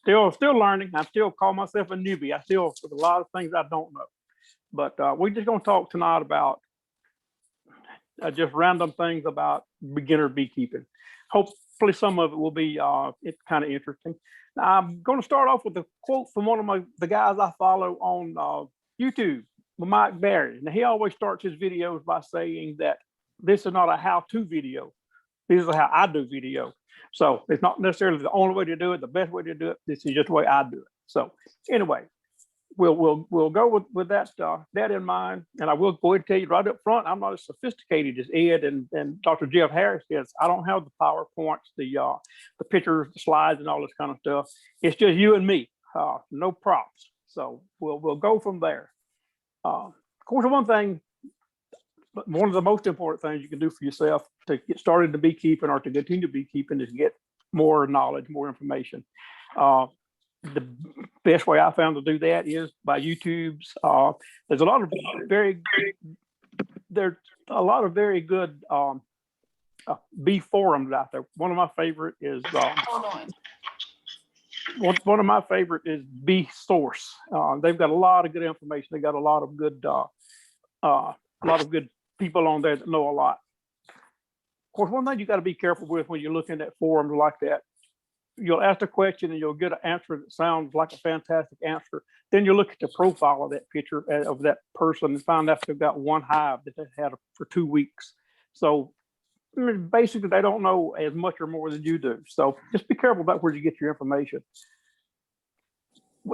Still learning. I still call myself a newbie. There's a lot of things I don't know. But we're just going to talk tonight about just random things about beginner beekeeping. Hopefully some of it will be it's kind of interesting. Now, I'm going to start off with a quote from one of the guys I follow on YouTube, Mike Barry. Now, he always starts his videos by saying that this is not a how-to video. This is how I do video. So it's not necessarily the only way to do it, the best way to do it. This is just the way I do it. So anyway, we'll go with that that in mind. And I will go ahead and tell you right up front, I'm not as sophisticated as Ed and Dr. Jeff Harris is. I don't have the PowerPoints, the pictures, the slides, and all this kind of stuff. It's just you and me, no props. So we'll go from there. Of course, one of the most important things you can do for yourself to get started in beekeeping or to continue beekeeping is get more knowledge, more information. The best way I found to do that is by YouTube's. There's a lot of very good bee forums out there. One of my favorite is one of my favorite is Bee Source. They've got a lot of good information. They got a lot of good people on there that know a lot. Of course, one thing you got to be careful with when you're looking at forums like that, you'll ask a question and you'll get an answer that sounds like a fantastic answer. Then you look at the profile of that picture of that person and find out they've got one hive that they've had for 2 weeks. So basically, they don't know as much or more than you do. So just be careful about where you get your information.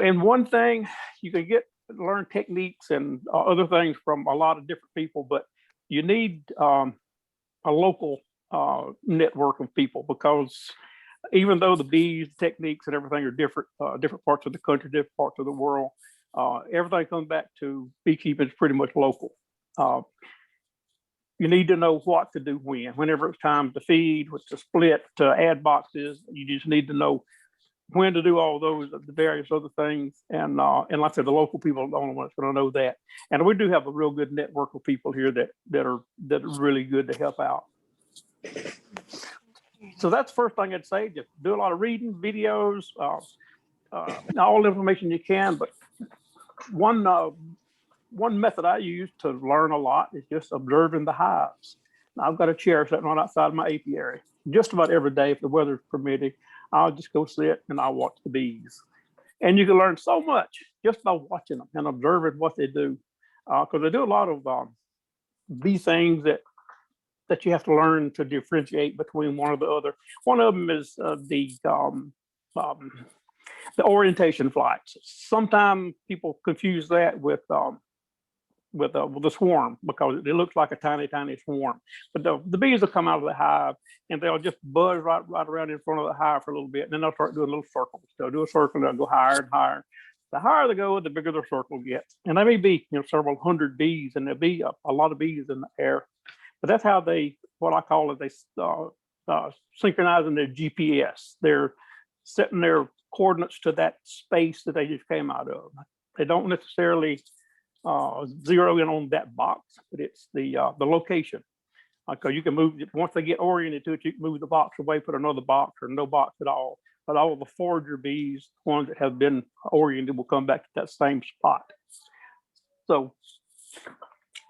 And one thing, you can learn techniques and other things from a lot of different people, but you need a local network of people, because even though the bees, techniques, and everything are different parts of the country, different parts of the world, everything comes back to beekeeping is pretty much local. You need to know what to do whenever it's time to feed, to split, to add boxes. You just need to know when to do all those, the various other things. And like I said, the local people are the only ones going to know that. And we do have a real good network of people here that are really good to help out. So that's the first thing I'd say. Just do a lot of reading, videos, all the information you can. But one method I use to learn a lot is just observing the hives. Now, I've got a chair sitting right outside my apiary. Just about every day, if the weather's permitting, I'll just go sit and I'll watch the bees. And you can learn so much just by watching them and observing what they do. Because they do a lot of bee things that you have to learn to differentiate between one or the other. One of them is the orientation flights. Sometimes people confuse that with the swarm, because it looks like a tiny, tiny swarm. But the bees will come out of the hive and they'll just buzz right around in front of the hive for a little bit, and then they'll start doing little circles. They'll do a circle, they'll go higher and higher. The higher they go, the bigger the circle gets. And there may be several hundred bees, and there'll be a lot of bees in the air. But that's how they synchronizing their GPS. They're setting their coordinates to that space that they just came out of. They don't necessarily zero in on that box, but it's the location. Because you can move it once they get oriented to it. You can move the box away, put another box, or no box at all. But all of the forager bees, ones that have been oriented, will come back to that same spot. So,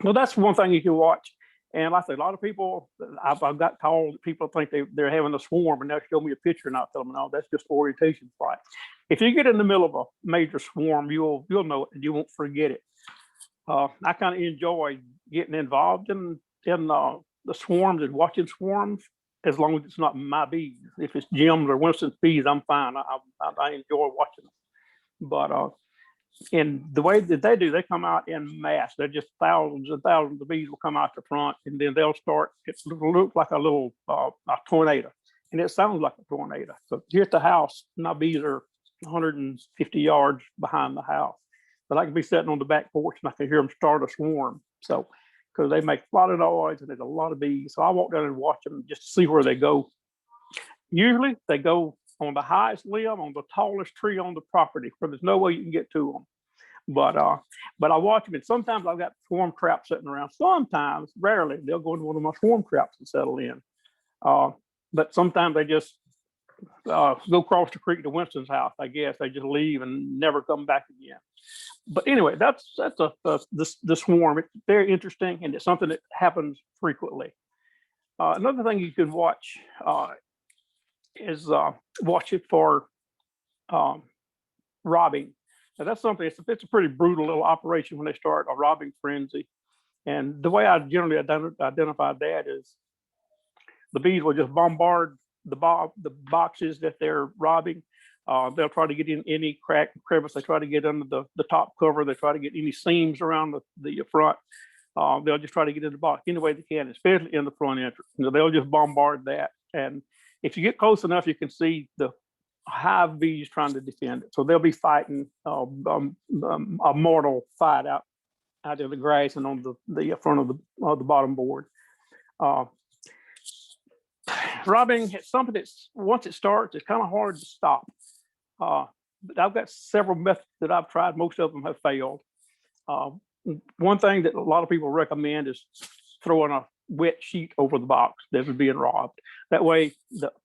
well, that's one thing you can watch. And like I say, a lot of people, I've got calls, people think they're having a swarm, and they'll show me a picture and I'll tell them, no, that's just orientation flight. If you get in the middle of a major swarm, you'll know it and you won't forget it. I kind of enjoy getting involved in the swarms and watching swarms, as long as it's not my bees. If it's Jim's or Winston's bees, I'm fine. I enjoy watching them. But and the way that they do, they come out in mass. They're just thousands and thousands of bees will come out the front, and then they'll start. It looks like a little a tornado, and it sounds like a tornado. So here at the house, my bees are 150 yards behind the house, but I can be sitting on the back porch and I can hear them start a swarm. So because they make a lot of noise and there's a lot of bees, so I walk down and watch them just to see where they go. Usually they go on the highest limb, on the tallest tree on the property, where there's no way you can get to them. But I watch them, and sometimes I've got swarm traps sitting around. Sometimes, rarely, they'll go into one of my swarm traps and settle in. But sometimes they just go across the creek to Winston's house. I guess they just leave and never come back again. But anyway, that's the swarm. It's very interesting, and it's something that happens frequently. Another thing you can watch is watch it for robbing. Now that's something. It's a pretty brutal little operation when they start a robbing frenzy. And the way I generally identify that is the bees will just bombard the boxes that they're robbing. They'll try to get in any crack and crevice. They try to get under the top cover. They try to get any seams around the front. They'll just try to get in the box any way they can, especially in the front entrance. They'll just bombard that. And if you get close enough, you can see the hive bees trying to defend it. So they'll be fighting a mortal fight out in the grass and on the front of the bottom board. Robbing, it's something that's, once it starts, it's kind of hard to stop. But I've got several methods that I've tried. Most of them have failed. One thing that a lot of people recommend is throwing a wet sheet over the box that was being robbed. That way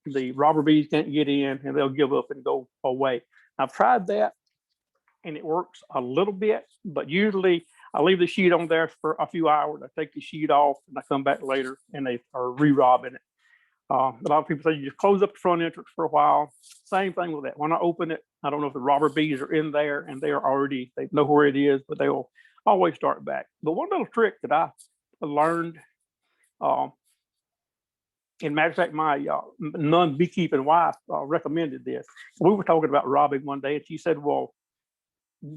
the robber bees can't get in and they'll give up and go away. I've tried that and it works a little bit, but usually I leave the sheet on there for a few hours. I take the sheet off and I come back later and they are re-robbing it. A lot of people say you just close up the front entrance for a while. Same thing with that. When I open it, I don't know if the robber bees are in there and they know where it is, but they will always start back. But one little trick that I learned, in matter of fact, my Dunn beekeeping wife recommended this. We were talking about robbing one day, and she said, "Well,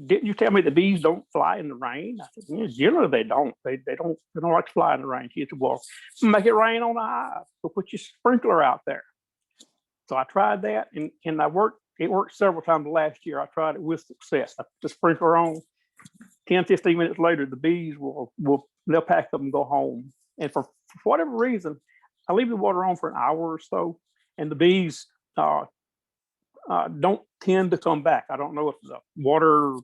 didn't you tell me the bees don't fly in the rain?" I said, "Yeah, generally they don't. They don't like to fly in the rain." She said, "Well, make it rain on the hive. So put your sprinkler out there." So I tried that, and it worked several times last year. I tried it with success. I put the sprinkler on. 10, 15 minutes later, the bees they'll pack up and go home. And for whatever reason, I leave the water on for an hour or so, and the bees don't tend to come back. I don't know if the water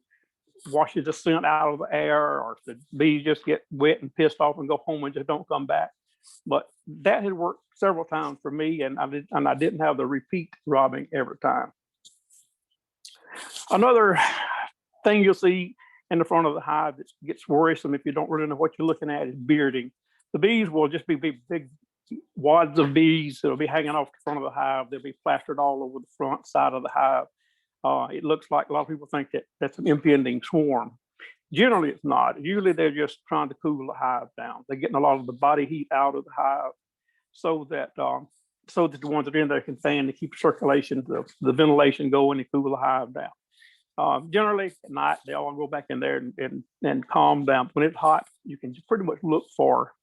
washes the scent out of the air, or if the bees just get wet and pissed off and go home and just don't come back. But that had worked several times for me, and I didn't have the repeat robbing every time. Another thing you'll see in the front of the hive that gets worrisome if you don't really know what you're looking at is bearding. The bees will just be big wads of bees that'll be hanging off the front of the hive. They'll be plastered all over the front side of the hive. It looks like a lot of people think that that's an impending swarm. Generally, it's not. Usually, they're just trying to cool the hive down. They're getting a lot of the body heat out of the hive so that the ones that are in there can fan to keep the circulation, the ventilation going and cool the hive down. Generally, at night, they all go back in there and calm down. When it's hot, you can pretty much look for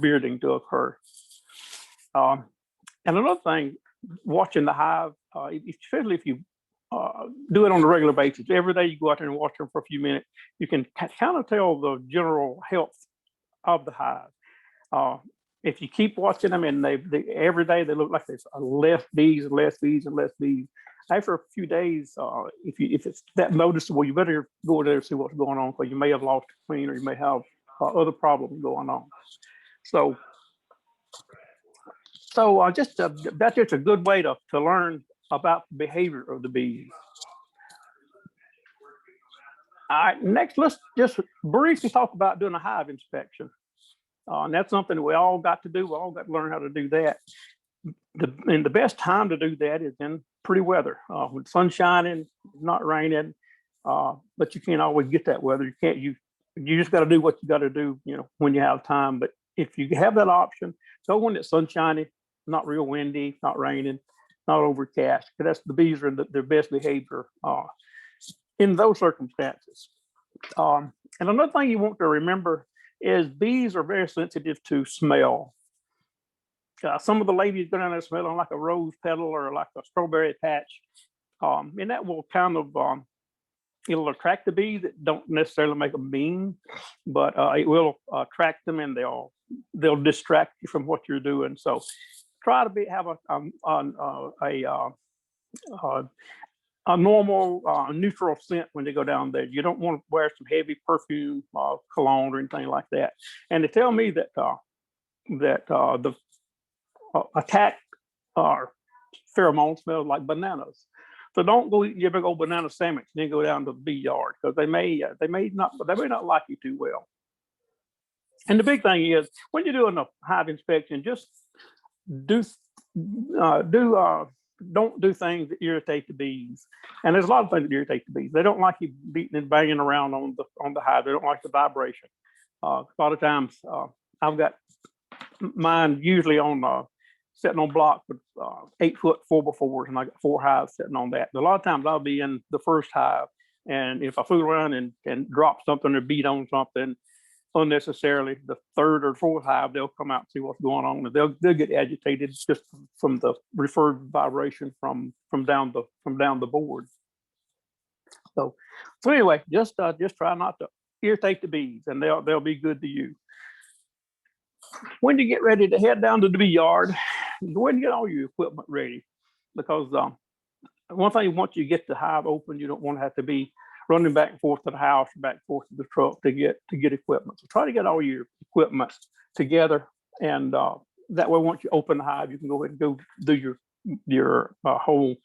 bearding to occur. And another thing, watching the hive, especially if you do it on a regular basis, every day you go out there and watch them for a few minutes, you can kind of tell the general health of the hive. If you keep watching them and every day they look like there's less bees and less bees and less bees, after a few days, if it's that noticeable, you better go there and see what's going on, because you may have lost a queen or you may have other problems going on. So that's just a good way to learn about the behavior of the bees. All right, next, let's just briefly talk about doing a hive inspection. And that's something we all got to do. We all got to learn how to do that. And the best time to do that is in pretty weather, when the sun's shining, not raining, but you can't always get that weather. You just got to do what you got to do, when you have time. But if you have that option, go when it's sunshiny, not real windy, not raining, not overcast, because the bees are in their best behavior in those circumstances. And another thing you want to remember is bees are very sensitive to smell. Some of the ladies go down there smelling like a rose petal or like a strawberry patch, and that will kind of it'll attract the bees. That don't necessarily make them mean, but it will attract them, and they'll distract you from what you're doing. So try to have a normal neutral scent when they go down there. You don't want to wear some heavy perfume, cologne or anything like that. And they tell me that the attack pheromone smells like bananas. So don't go eat your big old banana sandwich and then go down to the bee yard, because they may not like you too well. And the big thing is, when you're doing a hive inspection, just do don't do things that irritate the bees. And there's a lot of things that irritate the bees. They don't like you beating and banging around on the hive. They don't like the vibration. A lot of times, I've got mine usually on sitting on block with 8-foot 4x4s, and I got 4 hives sitting on that. But a lot of times I'll be in the first hive, and if I fool around and drop something or beat on something unnecessarily, the 3rd or 4th hive, they'll come out and see what's going on, and they'll get agitated just from the referred vibration from down the board. So anyway, just try not to irritate the bees, and they'll be good to you. When you get ready to head down to the bee yard, go ahead and get all your equipment ready, because one thing, once you get the hive open, you don't want to have to be running back and forth to the house, back and forth to the truck to get equipment. So try to get all your equipment together, and that way, once you open the hive, you can go ahead and go do your whole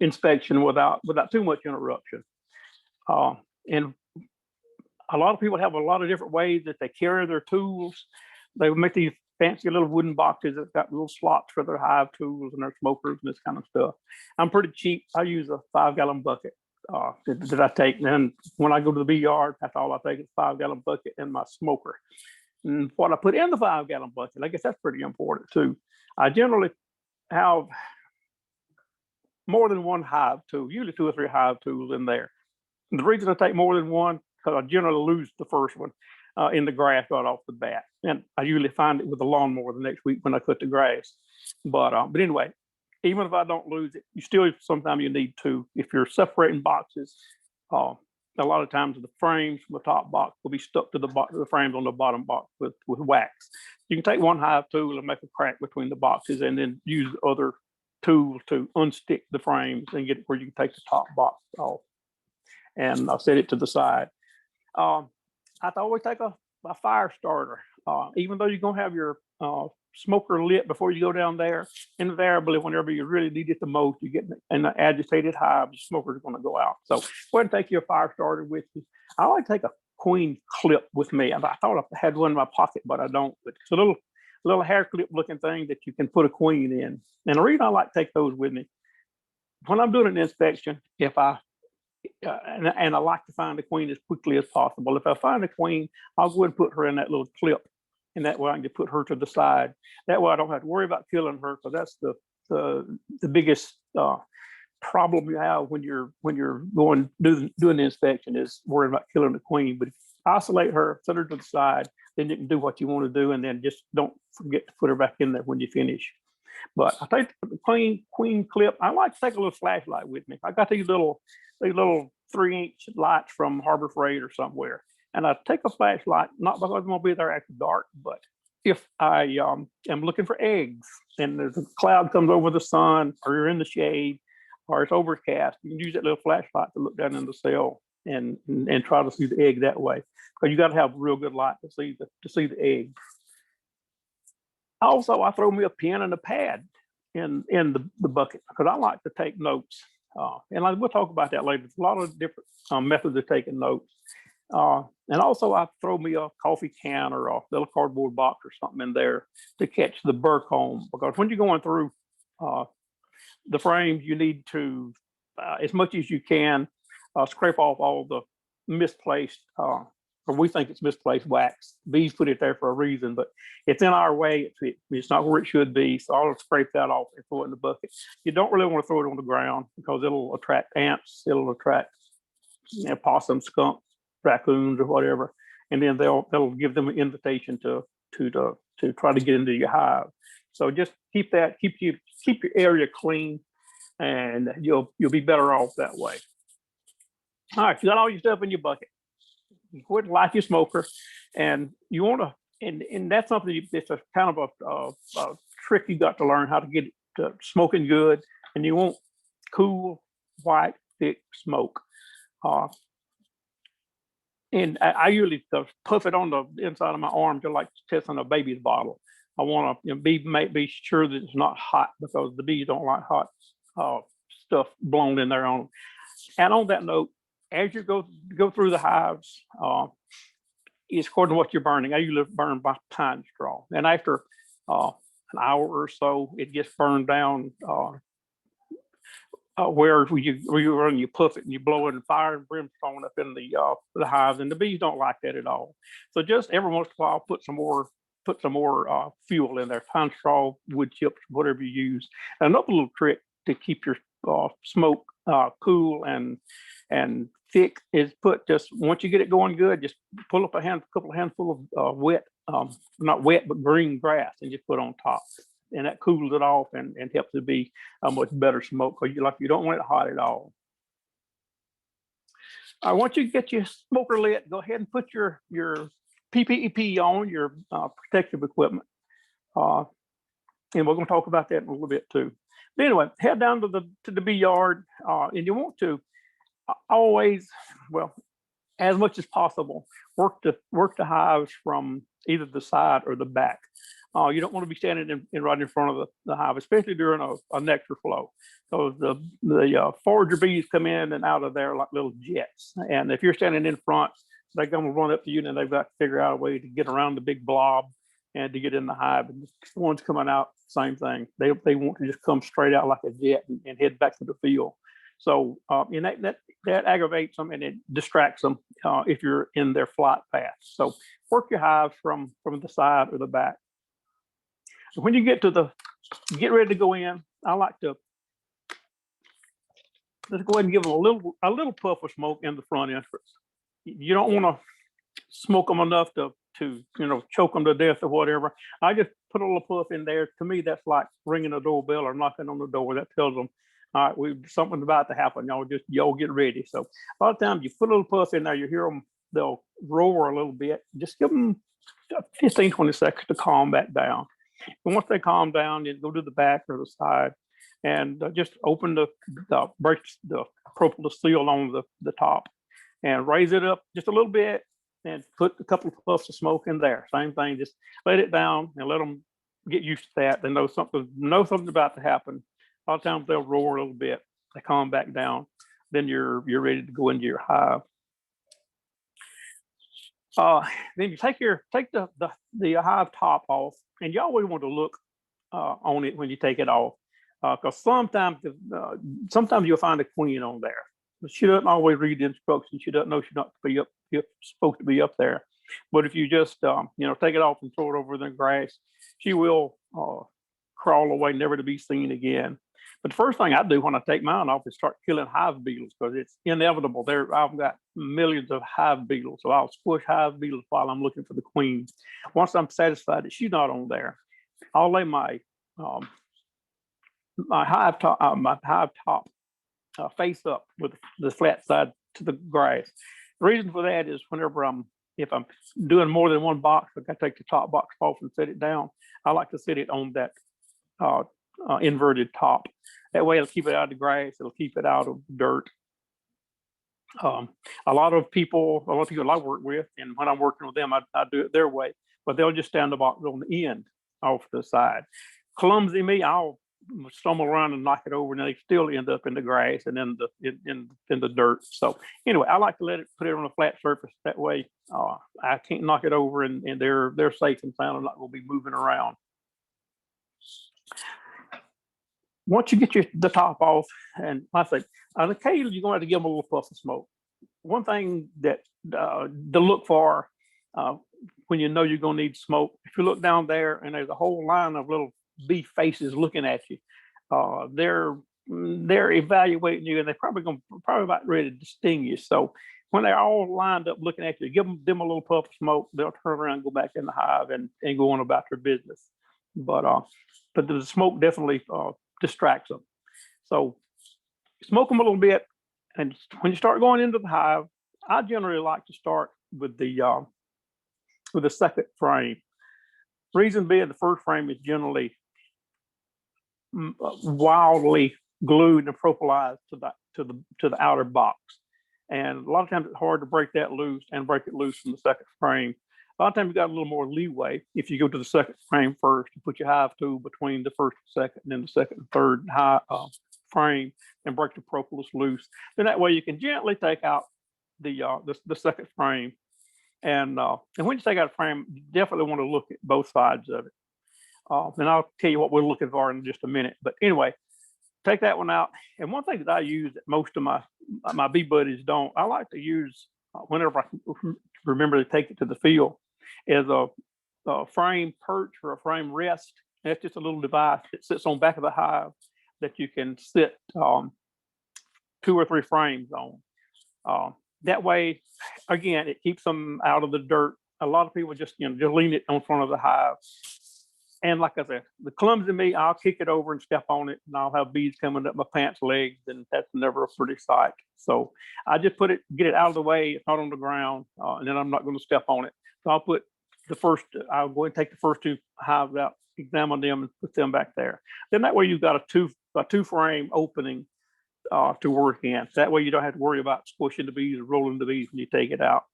inspection without too much interruption. And a lot of people have a lot of different ways that they carry their tools. They make these fancy little wooden boxes that got little slots for their hive tools and their smokers and this kind of stuff. I'm pretty cheap. I use a 5-gallon bucket that I take. And then when I go to the bee yard, that's all I take is a 5-gallon bucket and my smoker. And what I put in the 5-gallon bucket, I guess that's pretty important too. I generally have more than one hive tool, usually 2 or 3 hive tools in there. And the reason I take more than one, because I generally lose the first one in the grass right off the bat. And I usually find it with the lawnmower the next week when I cut the grass. But anyway, even if I don't lose it, you still sometimes you need to. If you're separating boxes, a lot of times the frames from the top box will be stuck to the frames on the bottom box with wax. You can take one hive tool and make a crack between the boxes, and then use other tools to unstick the frames and get it where you can take the top box off. And I'll set it to the side. I always take a fire starter, even though you're gonna have your smoker lit before you go down there. Invariably, whenever you really need it the most, you get in an agitated hive, the smoker is going to go out. So go ahead and take your fire starter with you. I like to take a queen clip with me. I thought I had one in my pocket, but I don't. But it's a little hair clip looking thing that you can put a queen in. And the reason I like to take those with me, when I'm doing an inspection, if I and I like to find the queen as quickly as possible. If I find a queen, I'll go ahead and put her in that little clip, and that way I can just put her to the side. That way I don't have to worry about killing her, because that's the biggest problem you have when you're going doing the inspection, is worrying about killing the queen. But if you isolate her, set her to the side, then you can do what you want to do, and then just don't forget to put her back in there when you finish. But I take the queen clip. I like to take a little flashlight with me. I got these little 3-inch lights from Harbor Freight or somewhere. And I take a flashlight, not because I'm going to be there after dark, but if I am looking for eggs and there's a cloud comes over the sun, or you're in the shade, or it's overcast, you can use that little flashlight to look down in the cell and try to see the egg that way. Because you got to have real good light to see the eggs. Also, I throw me a pen and a pad in the bucket, because I like to take notes. And we'll talk about that later. There's a lot of different methods of taking notes. And also, I throw me a coffee can or a little cardboard box or something in there to catch the burr comb. Because when you're going through the frames, you need to, as much as you can, scrape off all the misplaced, or we think it's misplaced wax. Bees put it there for a reason, but it's in our way. It's not where it should be. So I'll scrape that off and throw it in the bucket. You don't really want to throw it on the ground, because it'll attract ants. It'll attract possums, skunks, raccoons, or whatever, and then they'll give them an invitation to try to get into your hive. So just keep your area clean, and you'll be better off that way. All right, you got all your stuff in your bucket. You go ahead and light your smoker, and you want to, and that's something it's a kind of a trick you got to learn how to get it to smoking good. And you want cool, white, thick smoke. And I usually puff it on the inside of my arm, just like testing a baby's bottle. I want to be sure that it's not hot, because the bees don't like hot stuff blown in there on them. And on that note, as you go through the hives, it's according to what you're burning. I usually burn by pine straw, and after an hour or so, it gets burned down. Where you puff it and you blow it, and fire and brimstone up in the hives, and the bees don't like that at all. So just every once in a while, put some more fuel in there, pine straw, wood chips, whatever you use. Another little trick to keep your smoke cool and thick is just once you get it going good, just pull up a couple of handfuls of wet, not wet but green grass, and just put on top. And that cools it off and helps it be a much better smoke, because you don't want it hot at all. Once you get your smoker lit, go ahead and put your PPEP on, your protective equipment. And we're going to talk about that in a little bit too. But anyway, head down to the bee yard, and you want to always, well, as much as possible, work the hives from either the side or the back. You don't want to be standing right in front of the hive, especially during a nectar flow. So the forager bees come in and out of there like little jets. And if you're standing in front, they're going to run up to you, and they've got to figure out a way to get around the big blob and to get in the hive. And the ones coming out, same thing. They want to just come straight out like a jet and head back to the field. So and that aggravates them, and it distracts them if you're in their flight path. So work your hives from the side or the back. So when you get ready to go in, I like to just go ahead and give them a little puff of smoke in the front entrance. You don't want to smoke them enough to choke them to death or whatever. I just put a little puff in there. To me, that's like ringing a doorbell or knocking on the door. That tells them, all right, something's about to happen. Y'all get ready. So a lot of times you put a little puff in there, you hear them, they'll roar a little bit. Just give them 15, 20 seconds to calm back down. And once they calm down, you go to the back or the side, and just open break the propolis seal on the top, and raise it up just a little bit, and put a couple of puffs of smoke in there. Same thing, just let it down and let them get used to that. They know something's about to happen. A lot of times they'll roar a little bit. They calm back down. Then you're ready to go into your hive. Then you take the hive top off, and you always want to look on it when you take it off, because sometimes you'll find a queen on there, but she doesn't always read the instructions. She doesn't know she's not supposed to be up there. But if you just take it off and throw it over the grass, she will crawl away, never to be seen again. But the first thing I do when I take mine off is start killing hive beetles, because it's inevitable. I've got millions of hive beetles, so I'll squish hive beetles while I'm looking for the queen. Once I'm satisfied that she's not on there, I'll lay my hive top face up with the flat side to the grass. The reason for that is if I'm doing more than one box, like I take the top box off and set it down, I like to set it on that inverted top. That way it'll keep it out of the grass, it'll keep it out of dirt. A lot of people I work with, and when I'm working with them, I do it their way, but they'll just stand the box on the end off the side. Clumsy me, I'll stumble around and knock it over, and they still end up in the grass and in the dirt. So anyway, I like to put it on a flat surface. That way I can't knock it over, and they're safe and sound and not going to be moving around. Once you get the top off, and I say, on occasion, you're going to have to give them a little puff of smoke. One thing that to look for when you know you're going to need smoke, if you look down there and there's a whole line of little bee faces looking at you, they're evaluating you, and they're probably about ready to sting you. So when they're all lined up looking at you, give them a little puff of smoke. They'll turn around and go back in the hive and go on about their business. But the smoke definitely distracts them. So smoke them a little bit, and when you start going into the hive, I generally like to start with the second frame. Reason being, the first frame is generally wildly glued and propolized to the outer box, and a lot of times it's hard to break that loose and break it loose from the second frame. A lot of times you got a little more leeway if you go to the second frame first. You put your hive tool between the first and second, and then the second and third frame, and break the propolis loose. Then that way you can gently take out the second frame. And when you take out a frame, you definitely want to look at both sides of it. And I'll tell you what we're looking for in just a minute. But anyway, take that one out. And one thing that I use that most of my bee buddies don't, I like to use whenever I can remember to take it to the field, is a frame perch or a frame rest. And it's just a little device that sits on the back of the hive that you can sit 2 or 3 frames on. That way, again, it keeps them out of the dirt. A lot of people just lean it on front of the hive. And like I said, the clumsy me, I'll kick it over and step on it, and I'll have bees coming up my pants legs, and that's never a pretty sight. So I just get it out of the way. It's not on the ground, and then I'm not going to step on it. So I'll go ahead and take the first 2 hives out, examine them, and put them back there. Then that way you've got a 2 frame opening to work in. That way you don't have to worry about squishing the bees or rolling the bees when you take it out.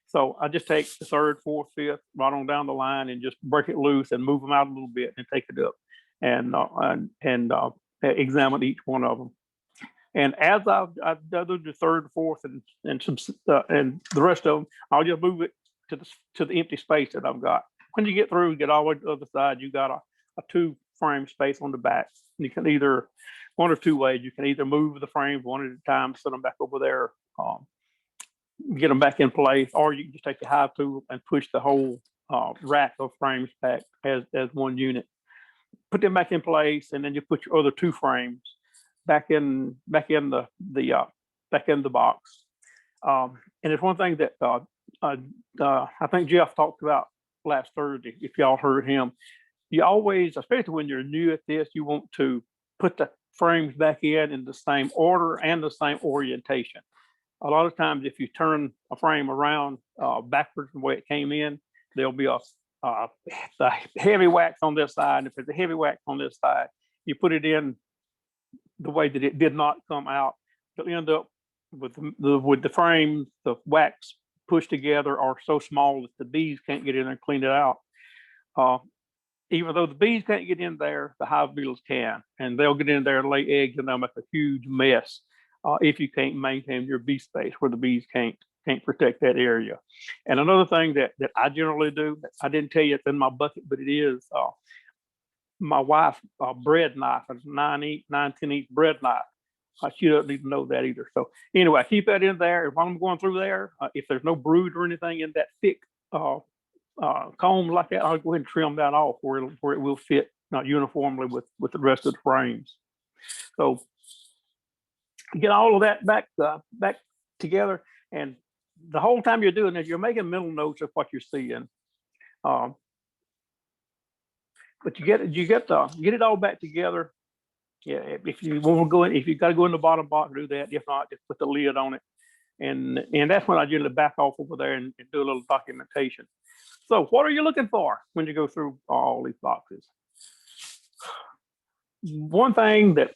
So I just take the 3rd, 4th, 5th, right on down the line, and just break it loose and move them out a little bit and take it up and examine each one of them. And as I've done the 3rd, 4th, and the rest of them, I'll just move it to the empty space that I've got. When you get through, get all the way to the other side, you got a 2 frame space on the back. You can either, one or 2 ways, you can either move the frames one at a time, set them back over there, get them back in place, or you can just take the hive tool and push the whole rack of frames back as one unit. Put them back in place, and then you put your other 2 frames back in the box. And it's one thing that I think Jeff talked about last Thursday. If y'all heard him, you always, especially when you're new at this, you want to put the frames back in the same order and the same orientation. A lot of times, if you turn a frame around backwards from the way it came in, there'll be a heavy wax on this side. And if there's a heavy wax on this side, you put it in the way that it did not come out, you'll end up with the frames, the wax pushed together are so small that the bees can't get in there and clean it out. Even though the bees can't get in there, the hive beetles can, and they'll get in there and lay eggs, and they'll make a huge mess if you can't maintain your bee space where the bees can't protect that area. And another thing that I generally do, I didn't tell you it's in my bucket, but it is my wife's bread knife, a 9-10 bread knife. She doesn't even know that either. So anyway, I keep that in there. If I'm going through there, if there's no brood or anything in that thick comb like that, I'll go ahead and trim that off where it will fit uniformly with the rest of the frames. So get all of that back together, and the whole time you're doing this, you're making mental notes of what you're seeing. But you get it all back together. Yeah, if you want to go in, if you got to go in the bottom box, do that. If not, just put the lid on it, and that's when I generally back off over there and do a little documentation. So, what are you looking for when you go through all these boxes? One thing that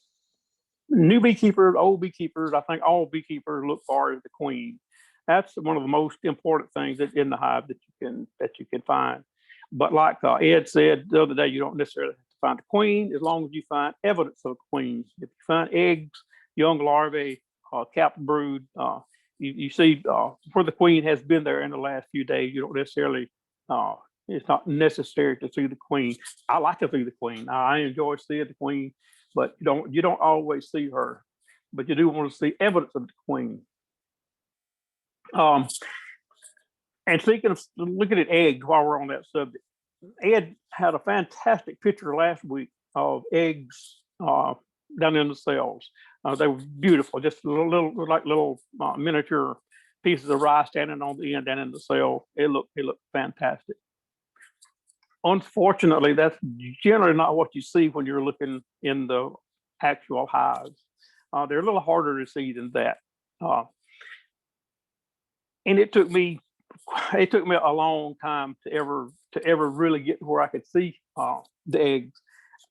new beekeepers, old beekeepers, I think all beekeepers look for is the queen. That's one of the most important things in the hive that you can find. But like Ed said the other day, you don't necessarily have to find the queen as long as you find evidence of the queen. If you find eggs, young larvae, capped brood, you see where the queen has been there in the last few days. You don't necessarily, it's not necessary to see the queen. I like to see the queen. I enjoy seeing the queen, but you don't always see her, but you do want to see evidence of the queen. And speaking of looking at eggs, while we're on that subject, Ed had a fantastic picture last week of eggs down in the cells. They were beautiful, just little miniature pieces of rice standing on the end down in the cell. It looked fantastic. Unfortunately, that's generally not what you see when you're looking in the actual hives. They're a little harder to see than that. And it took me a long time to ever really get to where I could see the eggs.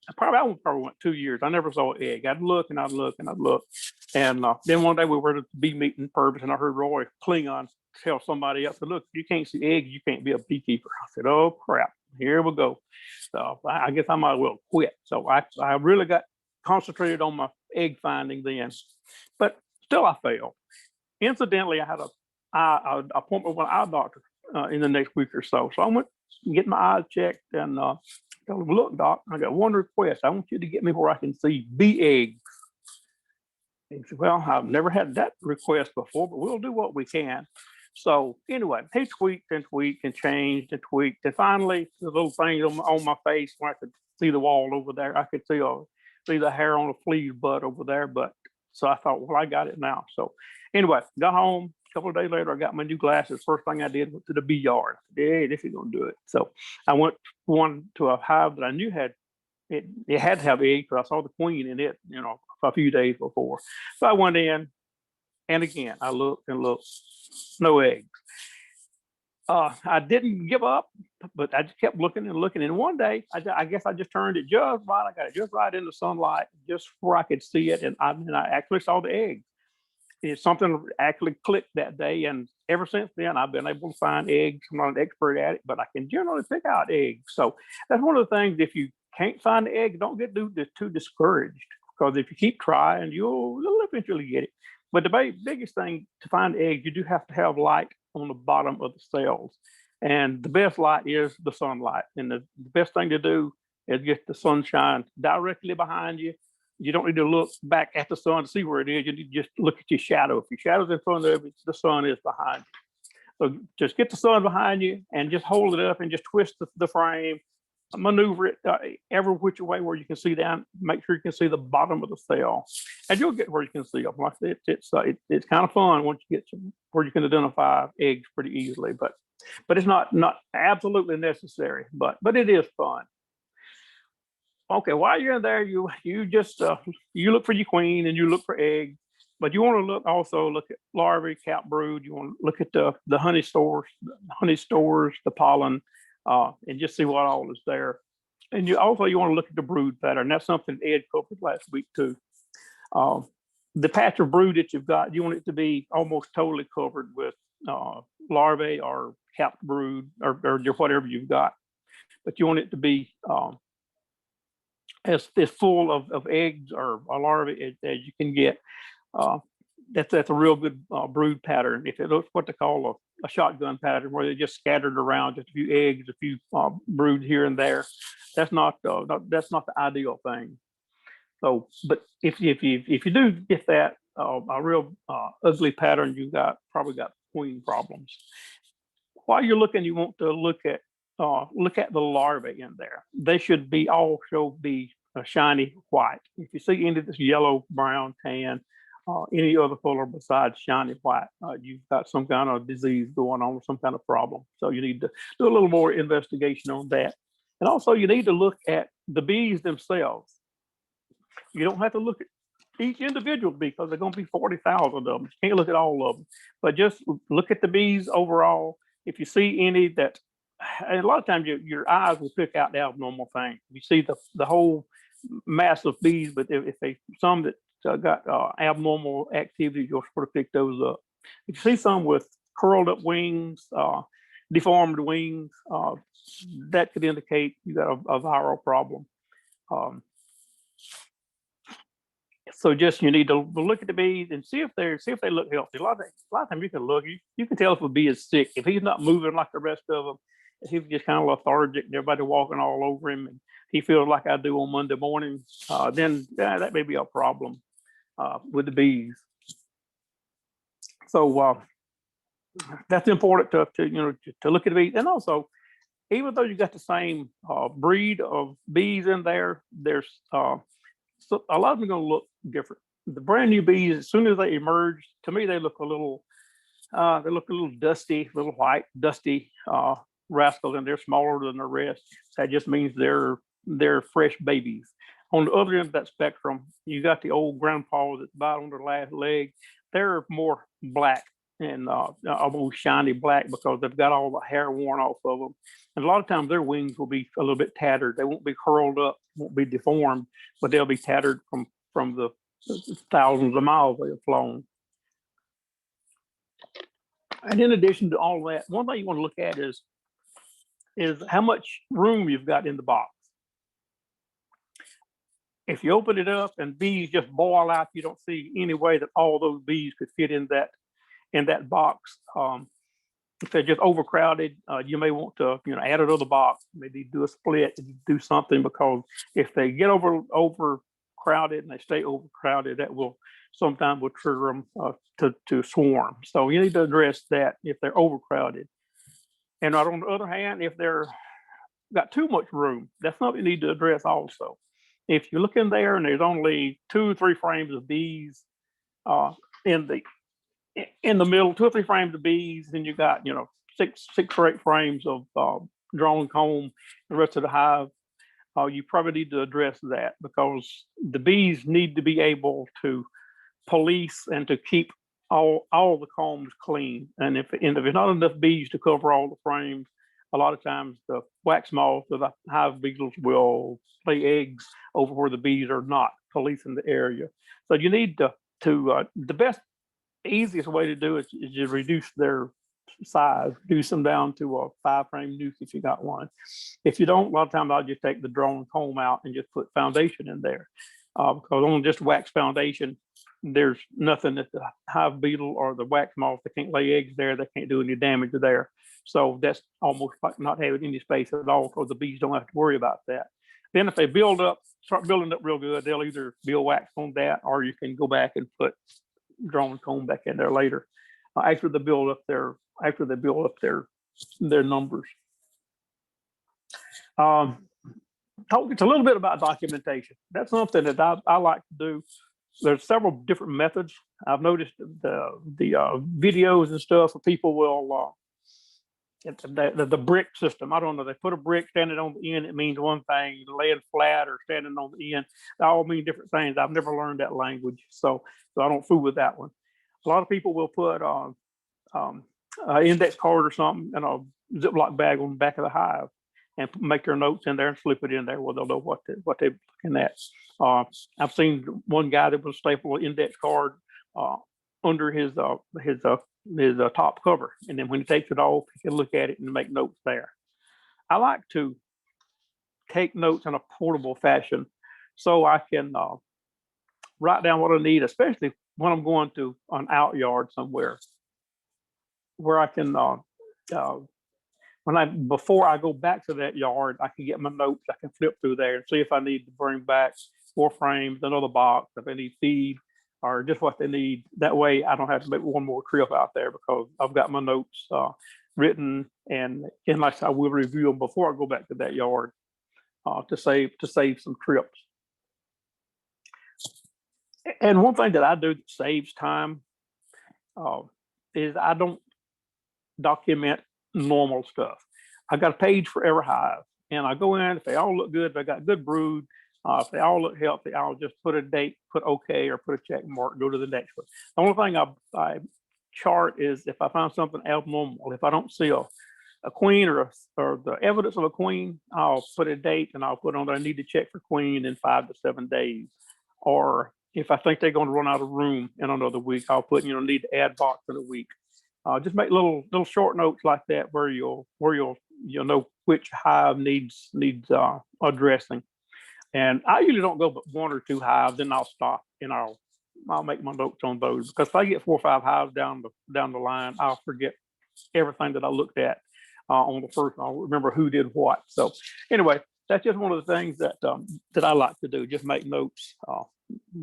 I probably went 2 years. I never saw an egg. I'd look and I'd look and I'd look. And then one day we were at the bee meeting purpose, and I heard Roy Klingon tell somebody else, look, you can't see eggs, you can't be a beekeeper. I said, oh crap, here we go. So I guess I might as well quit. So I really got concentrated on my egg finding then, but still I failed. Incidentally, I had an appointment with an eye doctor in the next week or so. So I went and get my eyes checked and told him, look, doc, I got one request. I want you to get me where I can see bee eggs. He said, well, I've never had that request before, but we'll do what we can. So anyway, he tweaked and tweaked and changed and tweaked. And finally, the little thing on my face where I could see the wall over there, I could see the hair on a flea's butt over there. But so I thought, well, I got it now. So anyway, got home. A couple of days later, I got my new glasses. First thing I did went to the bee yard. Hey, this is gonna do it. So I went to a hive that I knew had it had to have eggs, because I saw the queen in it, a few days before. So I went in, and again, I looked and looked, no eggs. I didn't give up, but I just kept looking and looking. And one day, I guess I just turned it just right. I got it just right in the sunlight, just where I could see it, and I actually saw the eggs. It's something actually clicked that day, and ever since then, I've been able to find eggs. I'm not an expert at it, but I can generally pick out eggs. So that's one of the things. If you can't find the egg, don't get too discouraged, because if you keep trying, you'll eventually get it. But the biggest thing to find eggs, you do have to have light on the bottom of the cells, and the best light is the sunlight. And the best thing to do is get the sunshine directly behind you. You don't need to look back at the sun to see where it is. You need to just look at your shadow. If your shadow's in front of it, the sun is behind you. So just get the sun behind you and just hold it up and just twist the frame, maneuver it every which way where you can see down. Make sure you can see the bottom of the cell, and you'll get where you can see them. Like it's kind of fun once you get to where you can identify eggs pretty easily. But it's not absolutely necessary. But it is fun. Okay, while you're in there, you just you look for your queen and you look for eggs, but you want to look at larvae, cap brood. You want to look at the honey stores, the pollen, and just see what all is there. And you want to look at the brood pattern. That's something Ed covered last week too. The patch of brood that you've got, you want it to be almost totally covered with larvae or capped brood or whatever you've got, but you want it to be as full of eggs or larvae as you can get. That's a real good brood pattern. If it looks what they call a shotgun pattern, where they just scattered around just a few eggs, a few brood here and there, that's not the ideal thing. So, but if you do get that a real ugly pattern, you probably got queen problems. While you're looking, you want to look at the larvae in there. They should also be a shiny white. If you see any of this yellow, brown, tan, any other color besides shiny white, you've got some kind of disease going on, or some kind of problem. So you need to do a little more investigation on that. And also you need to look at the bees themselves. You don't have to look at each individual bee, because there's going to be 40,000 of them. You can't look at all of them, but just look at the bees overall. If you see any that, and a lot of times your eyes will pick out the abnormal thing. You see the whole mass of bees, but if some that got abnormal activity, you'll sort of pick those up. If you see some with curled up wings, deformed wings, that could indicate you got a viral problem. So just you need to look at the bees and see if they look healthy. A lot of times you can look, you can tell if a bee is sick. If he's not moving like the rest of them, if he's just kind of lethargic and everybody walking all over him, and he feels like I do on Monday morning, then that may be a problem with the bees. So that's important to look at the bees. And also, even though you got the same breed of bees in there, there's so a lot of them are going to look different. The brand new bees, as soon as they emerge, to me they look a little dusty, little white, dusty rascals, and they're smaller than the rest. That just means they're fresh babies. On the other end of that spectrum, you got the old grandpas that's about on their last leg. They're more black and almost shiny black, because they've got all the hair worn off of them. And a lot of times their wings will be a little bit tattered. They won't be curled up, won't be deformed, but they'll be tattered from the thousands of miles they have flown. And in addition to all that, one thing you want to look at is how much room you've got in the box. If you open it up and bees just boil out, you don't see any way that all those bees could fit in that box. If they're just overcrowded, you may want to add another box, maybe do a split, do something, because if they get overcrowded and they stay overcrowded, that will sometimes trigger them to swarm. So you need to address that if they're overcrowded. And on the other hand, if they're got too much room, that's something you need to address also. If you look in there and there's only 2 or 3 frames of bees in the middle, 2 or 3 frames of bees, then you got 6 or 8 frames of drone comb. The rest of the hive, you probably need to address that, because the bees need to be able to police and to keep all the combs clean. And if there's not enough bees to cover all the frames, a lot of times the wax moths or the hive beetles will lay eggs over where the bees are not policing the area. So you need to the best, easiest way to do it is to reduce their size, reduce them down to a 5-frame nuke if you got one. If you don't, a lot of times I'll just take the drone comb out and just put foundation in there, because on just wax foundation, there's nothing that the hive beetle or the wax moth, they can't lay eggs there, they can't do any damage there. So that's almost like not having any space at all, because the bees don't have to worry about that. Then if they start building up real good, they'll either build wax on that, or you can go back and put drone comb back in there later, after they build up their numbers. It's a little bit about documentation. That's something that I like to do. There's several different methods. I've noticed the videos and stuff where people will the brick system. I don't know. They put a brick standing on the end. It means one thing. Laying flat or standing on the end, they all mean different things. I've never learned that language, so I don't fool with that one. A lot of people will put an index card or something in a Ziploc bag on the back of the hive and make their notes in there and slip it in there where they'll know what they're looking at. I've seen one guy that was staple an index card under his top cover, and then when he takes it off, he can look at it and make notes there. I like to take notes in a portable fashion, so I can write down what I need, especially when I'm going to an out yard somewhere, where I can before I go back to that yard, I can get my notes. I can flip through there and see if I need to bring back 4 frames, another box, if they need feed, or just what they need. That way I don't have to make one more trip out there, because I've got my notes written, and like I will review them before I go back to that yard to save some trips. And one thing that I do that saves time is I don't document normal stuff. I got a page for every hive, and I go in. If they all look good, if they got good brood, if they all look healthy, I'll just put a date, put OK, or put a check mark, go to the next one. The only thing I chart is if I find something abnormal. If I don't see a queen or the evidence of a queen, I'll put a date and I'll put on there I need to check for queen in 5 to 7 days. Or if I think they're going to run out of room in another week, I'll put need to add box in a week. Just make little short notes like that where you'll know which hive needs addressing. And I usually don't go but 1 or 2 hives, then I'll stop and I'll make my notes on those, because if I get 4 or 5 hives down the line, I'll forget everything that I looked at on the first. I'll remember who did what. So anyway, that's just one of the things that I like to do. Just make notes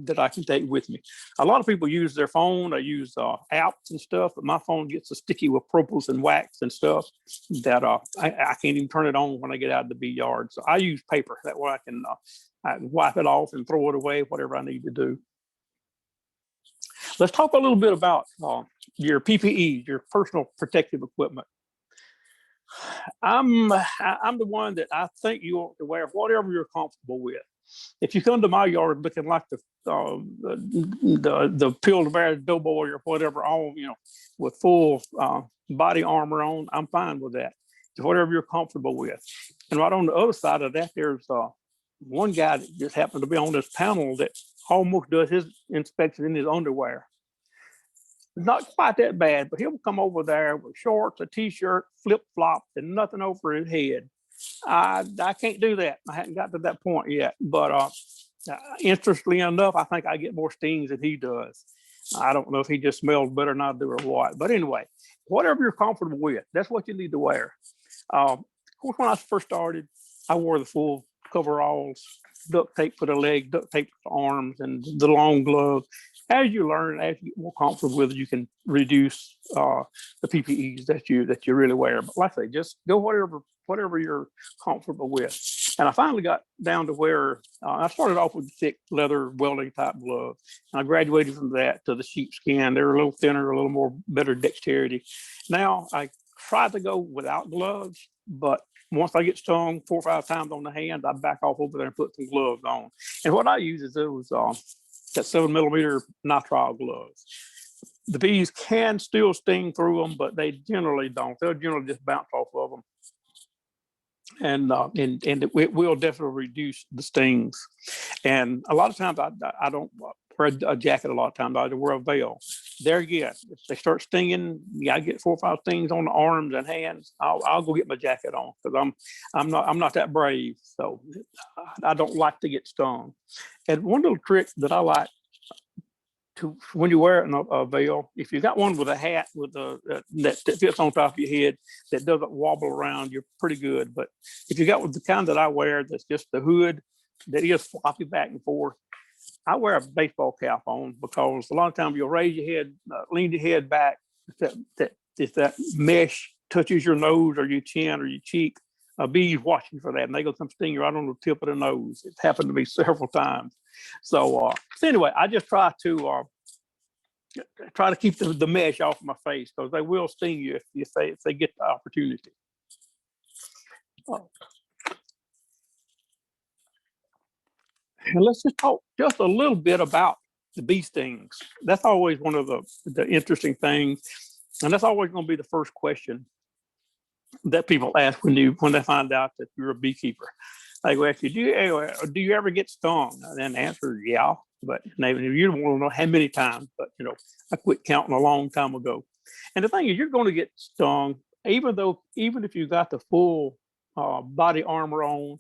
that I can take with me. A lot of people use their phone. I use apps and stuff, but my phone gets so sticky with propels and wax and stuff that I can't even turn it on when I get out of the bee yard. So I use paper. That way I can wipe it off and throw it away, whatever I need to do. Let's talk a little bit about your PPE, your personal protective equipment. I'm the one that I think you ought to wear whatever you're comfortable with. If you come to my yard looking like the Pilled Bear Doughboy or whatever, all with full body armor on, I'm fine with that. So whatever you're comfortable with. And right on the other side of that, there's one guy that just happened to be on this panel that almost does his inspection in his underwear. not quite that bad, but he'll come over there with shorts, a t-shirt, flip-flops, and nothing over his head. I can't do that. I hadn't got to that point yet. But interestingly enough, I think I get more stings than he does. I don't know if he just smells better than I do or what. But anyway, whatever you're comfortable with, that's what you need to wear. Of course, when I first started, I wore the full coveralls, duct tape for the leg, duct tape for the arms, and the long glove. As you learn, as you get more comfortable with it, you can reduce the PPEs that you really wear. But like I say, just go whatever you're comfortable with. And I finally got down to where I started off with thick leather welding type gloves. And I graduated from that to the sheepskin. They're a little thinner, a little more better dexterity. Now I try to go without gloves, but once I get stung 4 or 5 times on the hand, I back off over there and put some gloves on. And what I use is those that 7mm nitrile gloves. The bees can still sting through them, but they generally don't. They'll generally just bounce off of them. And it will definitely reduce the stings. And a lot of times I don't wear a jacket. A lot of times I wear a veil. There again, if they start stinging, I get 4 or 5 stings on the arms and hands. I'll go get my jacket on because I'm not that brave. So I don't like to get stung. And one little trick that I like to when you wear it in a veil, if you got one with a hat with that fits on top of your head that doesn't wobble around, you're pretty good. But if you got with the kind that I wear, that's just the hood that is floppy back and forth, I wear a baseball cap on because a lot of times you'll raise your head, lean your head back. If that mesh touches your nose or your chin or your cheek, a bee's watching for that, and they go come sting you right on the tip of the nose. It's happened to me several times. So anyway, I just try to keep the mesh off my face because they will sting you if they get the opportunity. And let's just talk just a little bit about the bee stings. That's always one of the interesting things, and that's always going to be the first question that people ask when they find out that you're a beekeeper. They go ask you, do you ever get stung? And then the answer is yeah, but you don't want to know how many times. But I quit counting a long time ago. And the thing is, you're going to get stung, even if you got the full body armor on.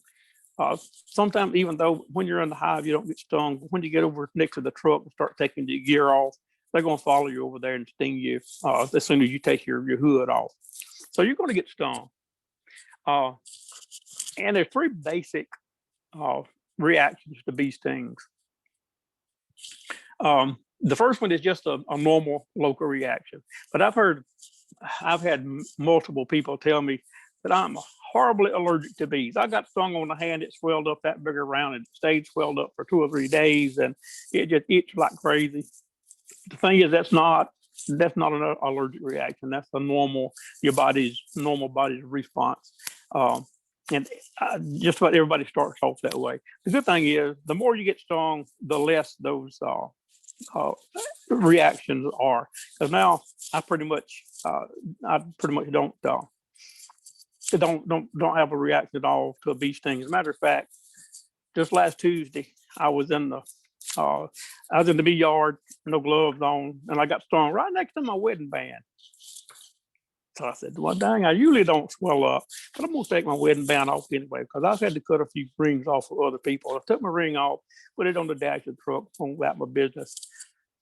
Sometimes, even though when you're in the hive, you don't get stung, but when you get over next to the truck and start taking the gear off, they're going to follow you over there and sting you as soon as you take your hood off. So you're going to get stung. And there's 3 basic reactions to bee stings. The first one is just a normal local reaction. But I've had multiple people tell me that I'm horribly allergic to bees. I got stung on the hand, it swelled up that big around, and it stayed swelled up for 2 or 3 days, and it just itched like crazy. The thing is, that's not an allergic reaction. That's your body's normal body's response. And just about everybody starts off that way. The good thing is, the more you get stung, the less those reactions are. Because now I pretty much don't have a reaction at all to a bee sting. As a matter of fact, just last Tuesday, I was in the bee yard, no gloves on, and I got stung right next to my wedding band. So I said, well, dang, I usually don't swell up, but I'm going to take my wedding band off anyway, because I've had to cut a few rings off for other people. I took my ring off, put it on the dash of the truck, on about my business.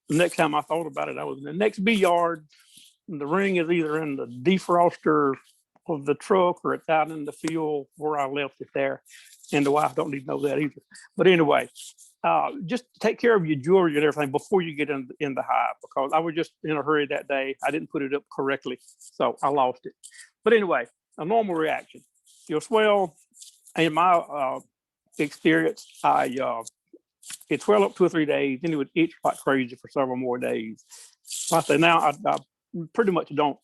The next time I thought about it, I was in the next bee yard, and the ring is either in the defroster of the truck or it's out in the field where I left it there. And the wife don't need to know that either. But anyway, just take care of your jewelry and everything before you get in the hive, because I was just in a hurry that day. I didn't put it up correctly, so I lost it. But anyway, a normal reaction. You'll swell. In my experience, it swelled up 2 or 3 days, and it would itch like crazy for several more days. I say now I pretty much don't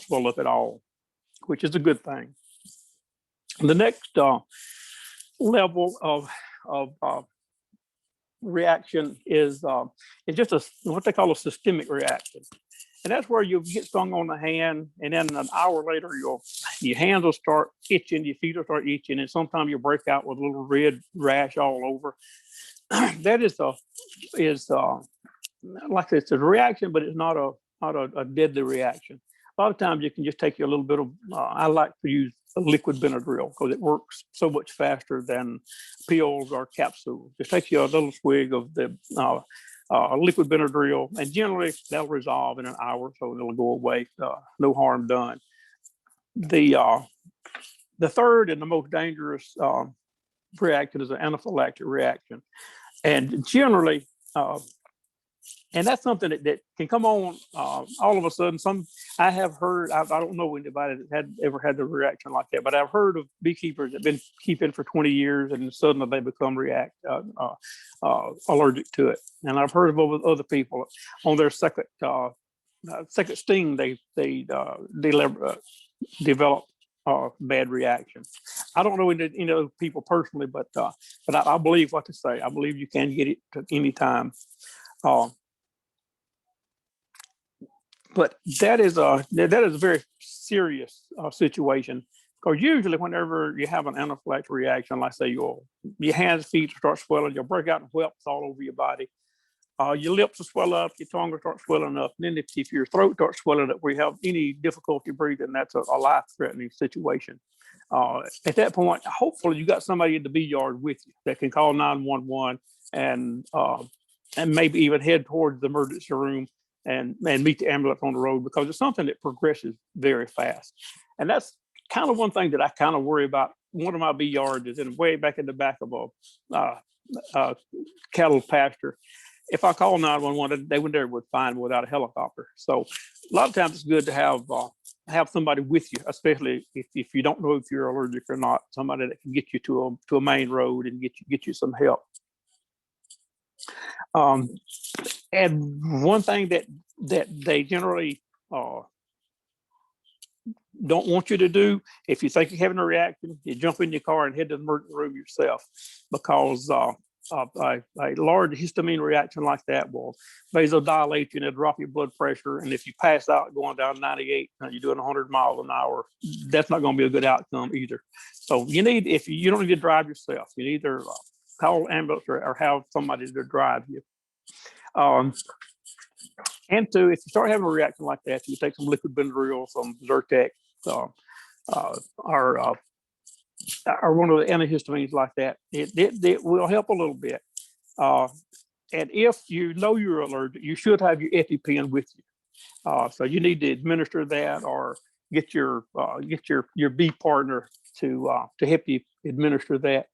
swell up at all, which is a good thing. The next level of reaction is just what they call a systemic reaction, and that's where you get stung on the hand, and then an hour later your hands will start itching, your feet will start itching, and sometimes you'll break out with a little red rash all over. That is like it's a reaction, but it's not a deadly reaction. A lot of times you can just take you a little bit of, I like to use a liquid Benadryl because it works so much faster than pills or capsules. Just take you a little swig of the liquid Benadryl, and generally that'll resolve in an hour, so it'll go away. No harm done. The third and the most dangerous reaction is an anaphylactic reaction, and generally, and that's something that can come on all of a sudden. I have heard, I don't know anybody that ever had a reaction like that, but I've heard of beekeepers that have been keeping for 20 years and suddenly they become allergic to it. And I've heard of other people on their second sting, they develop bad reaction. I don't know any people personally, but I believe what to say. I believe you can get it at any time. But that is a very serious situation, because usually whenever you have an anaphylactic reaction, like say your hands, feet start swelling, you'll break out in whelps all over your body. Your lips will swell up, your tongue will start swelling up. And then if your throat starts swelling up, where you have any difficulty breathing, that's a life-threatening situation. At that point, hopefully you got somebody in the bee yard with you that can call 911 and maybe even head towards the emergency room and meet the ambulance on the road, because it's something that progresses very fast. And that's kind of one thing that I kind of worry about. One of my bee yards is way back in the back of a cattle pasture. If I call 911, they would never find me without a helicopter. So a lot of times it's good to have somebody with you, especially if you don't know if you're allergic or not, somebody that can get you to a main road and get you some help. And one thing that they generally don't want you to do, if you think you're having a reaction, you jump in your car and head to the emergency room yourself, because a large histamine reaction like that will vasodilate you and drop your blood pressure. And if you pass out going down 98 and you're doing 100 miles an hour, that's not going to be a good outcome either. So if you don't need to drive yourself, you either call an ambulance or have somebody to drive you. And if you start having a reaction like that, you take some liquid Benadryl, some Zyrtec, or one of the antihistamines like that. It will help a little bit. And if you know you're allergic, you should have your EpiPen with you. So you need to administer that, or get your bee partner to help you administer that.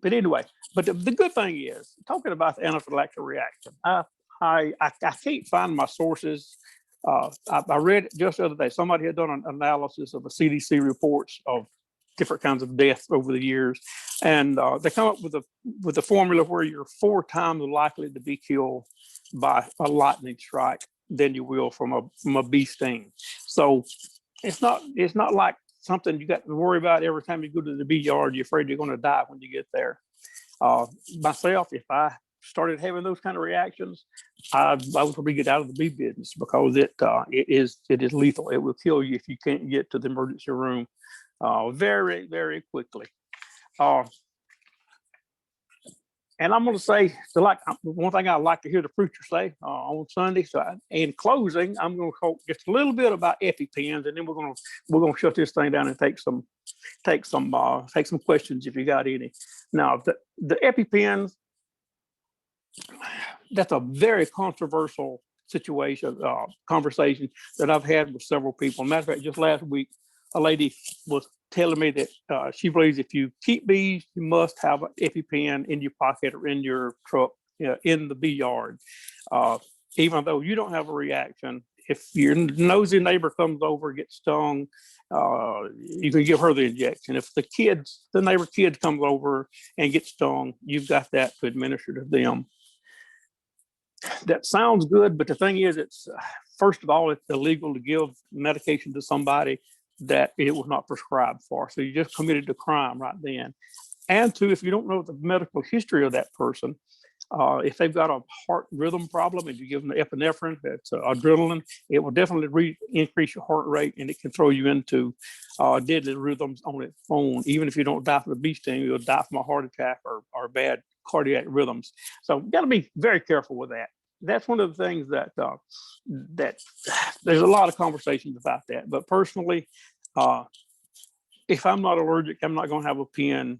But anyway, the good thing is, talking about the anaphylactic reaction, I can't find my sources. I read it just the other day. Somebody had done an analysis of the CDC reports of different kinds of deaths over the years, and they come up with a formula where you're 4 times likely to be killed by a lightning strike than you will from a bee sting. So it's not like something you got to worry about every time you go to the bee yard. You're afraid you're going to die when you get there. Myself, if I started having those kind of reactions, I would probably get out of the bee business, because it is lethal. It will kill you if you can't get to the emergency room very, very quickly. And I'm going to say, one thing I like to hear the preacher say on Sunday. So, in closing, I'm going to talk just a little bit about EpiPens, and then we're going to shut this thing down and take some questions if you got any. Now, the EpiPens, that's a very controversial conversation that I've had with several people. Matter of fact, just last week, a lady was telling me that she believes if you keep bees, you must have an EpiPen in your pocket or in your truck, in the bee yard. Even though you don't have a reaction, if your nosy neighbor comes over and gets stung, you can give her the injection. If the neighbor kid comes over and gets stung, you've got that to administer to them. That sounds good, but the thing is, it's first of all, it's illegal to give medication to somebody that it was not prescribed for. So you just committed a crime right then. And two, if you don't know the medical history of that person, if they've got a heart rhythm problem and you give them epinephrine, that's adrenaline, it will definitely increase your heart rate, and it can throw you into deadly rhythms on its own. Even if you don't die from a bee sting, you'll die from a heart attack or bad cardiac rhythms. So you got to be very careful with that. that's one of the things that there's a lot of conversations about that. But personally, if I'm not allergic, I'm not going to have a pen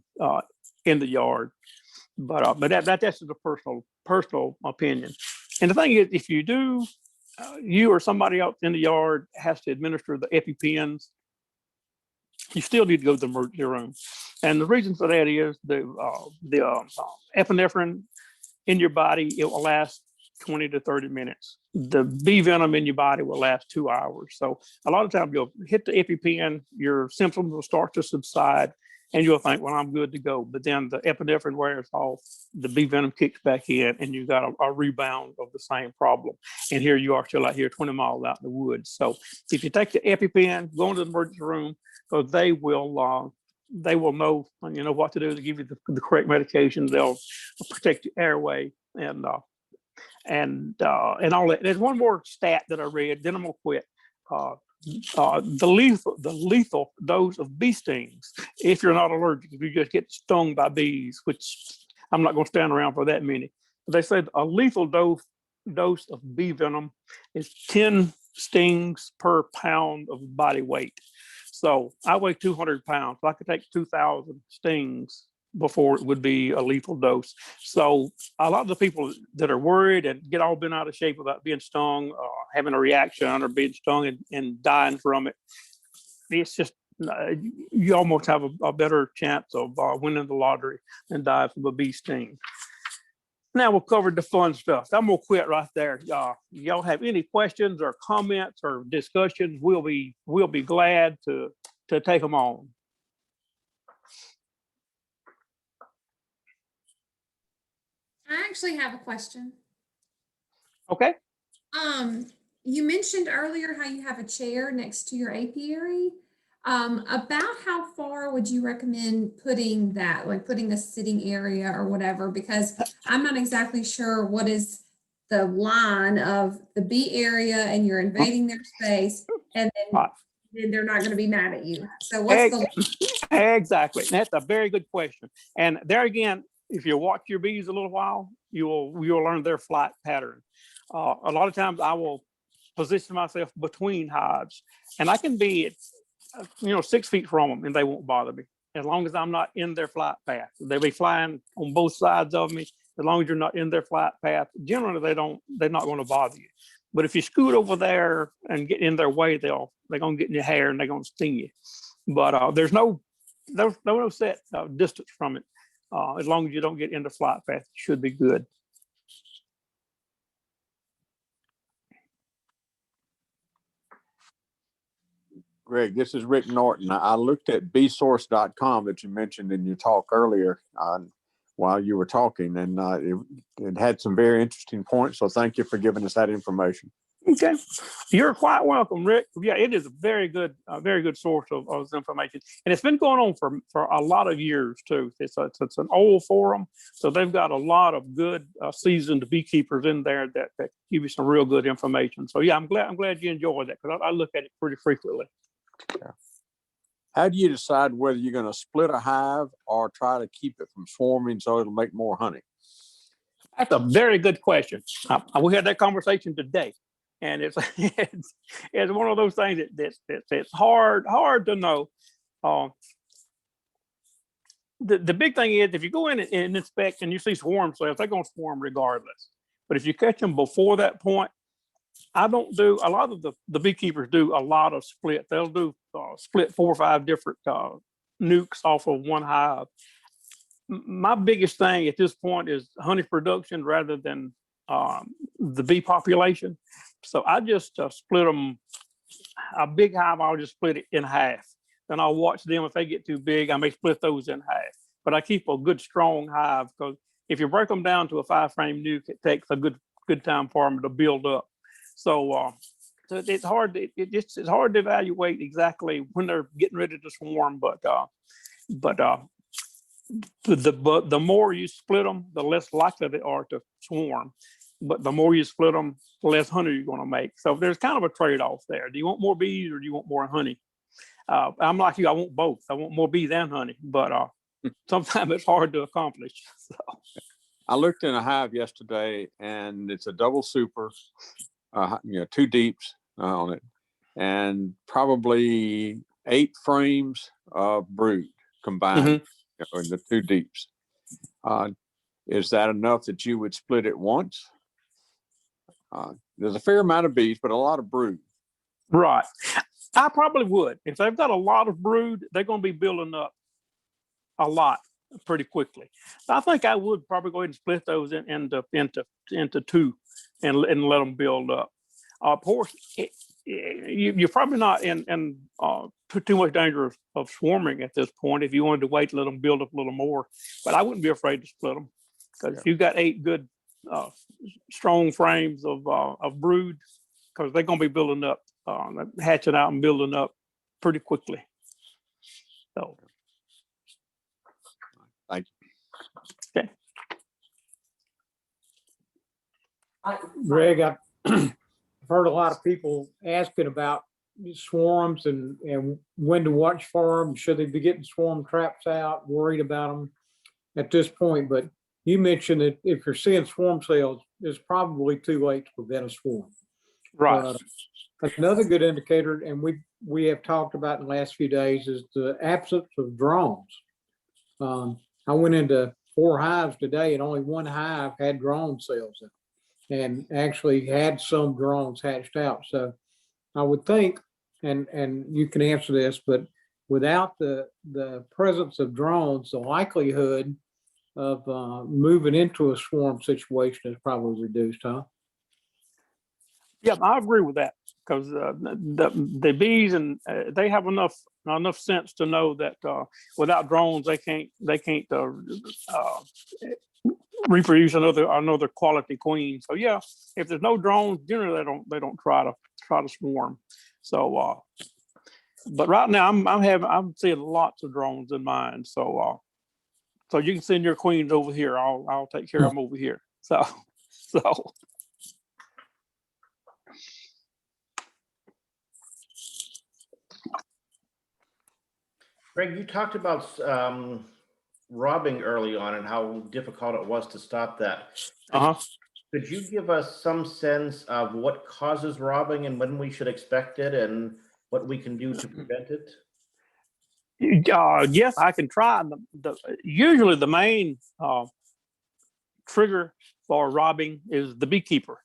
in the yard. But that's just a personal opinion. And the thing is, if you do, you or somebody else in the yard has to administer the EpiPens, you still need to go to the emergency room. And the reason for that is the epinephrine in your body, it will last 20 to 30 minutes. The bee venom in your body will last 2 hours. So a lot of times you'll hit the EpiPen, your symptoms will start to subside, and you'll think, well, I'm good to go. But then the epinephrine wears off, the bee venom kicks back in, and you got a rebound of the same problem. And here you are still out here 20 miles out in the woods. So if you take the EpiPen, go into the emergency room, because they will know, what to do to give you the correct medications. They'll protect your airway and all that. There's one more stat that I read, then I'm gonna quit. The lethal dose of bee stings, if you're not allergic, if you just get stung by bees, which I'm not going to stand around for that many. But they said a lethal dose of bee venom is 10 stings per pound of body weight. So I weigh 200 pounds. So I could take 2,000 stings before it would be a lethal dose. So a lot of the people that are worried and get all bent out of shape without being stung, having a reaction or being stung and dying from it, it's just, you almost have a better chance of winning the lottery than die from a bee sting. Now we'll cover the fun stuff. I'm gonna quit right there. Y'all have any questions or comments or discussions? We'll be glad to take them on. I actually have a question. Okay. You mentioned earlier how you have a chair next to your apiary. About how far would you recommend putting that, like putting a sitting area or whatever? Because I'm not exactly sure what is the line of the bee area and you're invading their space, and then they're not going to be mad at you. So what's the exactly? That's a very good question. And there again, if you watch your bees a little while, you'll learn their flight pattern. A lot of times I will position myself between hives, and I can be 6 feet from them and they won't bother me as long as I'm not in their flight path. They'll be flying on both sides of me. As long as you're not in their flight path, generally they're not going to bother you. But if you scoot over there and get in their way, they're going to get in your hair and they're going to sting you. But there's no set distance from it. As long as you don't get into flight path, it should be good. Greg, this is Rick Norton. I looked at bsource.com that you mentioned in your talk earlier while you were talking, and it had some very interesting points. So thank you for giving us that information. Okay, you're quite welcome, Rick. Yeah, it is a very good source of information, and it's been going on for a lot of years too. It's an old forum, so they've got a lot of good seasoned beekeepers in there that give you some real good information. So yeah, I'm glad you enjoyed that, because I look at it pretty frequently. Yeah. How do you decide whether you're going to split a hive or try to keep it from swarming so it'll make more honey? That's a very good question. We had that conversation today, and it's one of those things that's hard to know. The big thing is, if you go in and inspect and you see swarm cells, they're going to swarm regardless. But if you catch them before that point, I don't do a lot of the beekeepers do a lot of split. They'll do split 4 or 5 different nukes off of one hive. My biggest thing at this point is honey production rather than the bee population. So I just split them. A big hive, I'll just split it in half. Then I'll watch them. If they get too big, I may split those in half. But I keep a good strong hive, because if you break them down to a 5-frame nuke, it takes a good time for them to build up. So it's hard. It's hard to evaluate exactly when they're getting ready to swarm. But the more you split them, the less likely they are to swarm. But the more you split them, the less honey you're going to make. So there's kind of a trade-off there. Do you want more bees or do you want more honey? I'm like you. I want both. I want more bees and honey. But sometimes it's hard to accomplish. So. I looked in a hive yesterday, and it's a double super, 2 deeps on it, and probably 8 frames of brood combined in the 2 deeps. Is that enough that you would split it once? There's a fair amount of bees, but a lot of brood. Right. I probably would. If they've got a lot of brood, they're going to be building up a lot pretty quickly. So I think I would probably go ahead and split those into two and let them build up. Of course, you're probably not in too much danger of swarming at this point if you wanted to wait to let them build up a little more. But I wouldn't be afraid to split them, because if you've got 8 good strong frames of brood, because they're going to be building up, hatching out and building up pretty quickly. So. Thank you. Okay. Greg, I've heard a lot of people asking about swarms and when to watch for them. Should they be getting swarm traps out? Worried about them at this point. But you mentioned that if you're seeing swarm cells, it's probably too late to prevent a swarm. Right. Another good indicator, and we have talked about in the last few days, is the absence of drones. I went into 4 hives today, and only 1 hive had drone cells in it, and actually had some drones hatched out. So I would think, and you can answer this, but without the presence of drones, the likelihood of moving into a swarm situation is probably reduced, huh? Yeah, I agree with that, because the bees and they have enough sense to know that without drones they can't reproduce another quality queen. So yeah, if there's no drones, generally they don't try to swarm. So but right now I'm seeing lots of drones in mine. So so you can send your queens over here. I'll take care of them over here. So. Greg, you talked about robbing early on and how difficult it was to stop that. Could you give us some sense of what causes robbing and when we should expect it and what we can do to prevent it? Yes, I can try. Usually the main trigger for robbing is the beekeeper.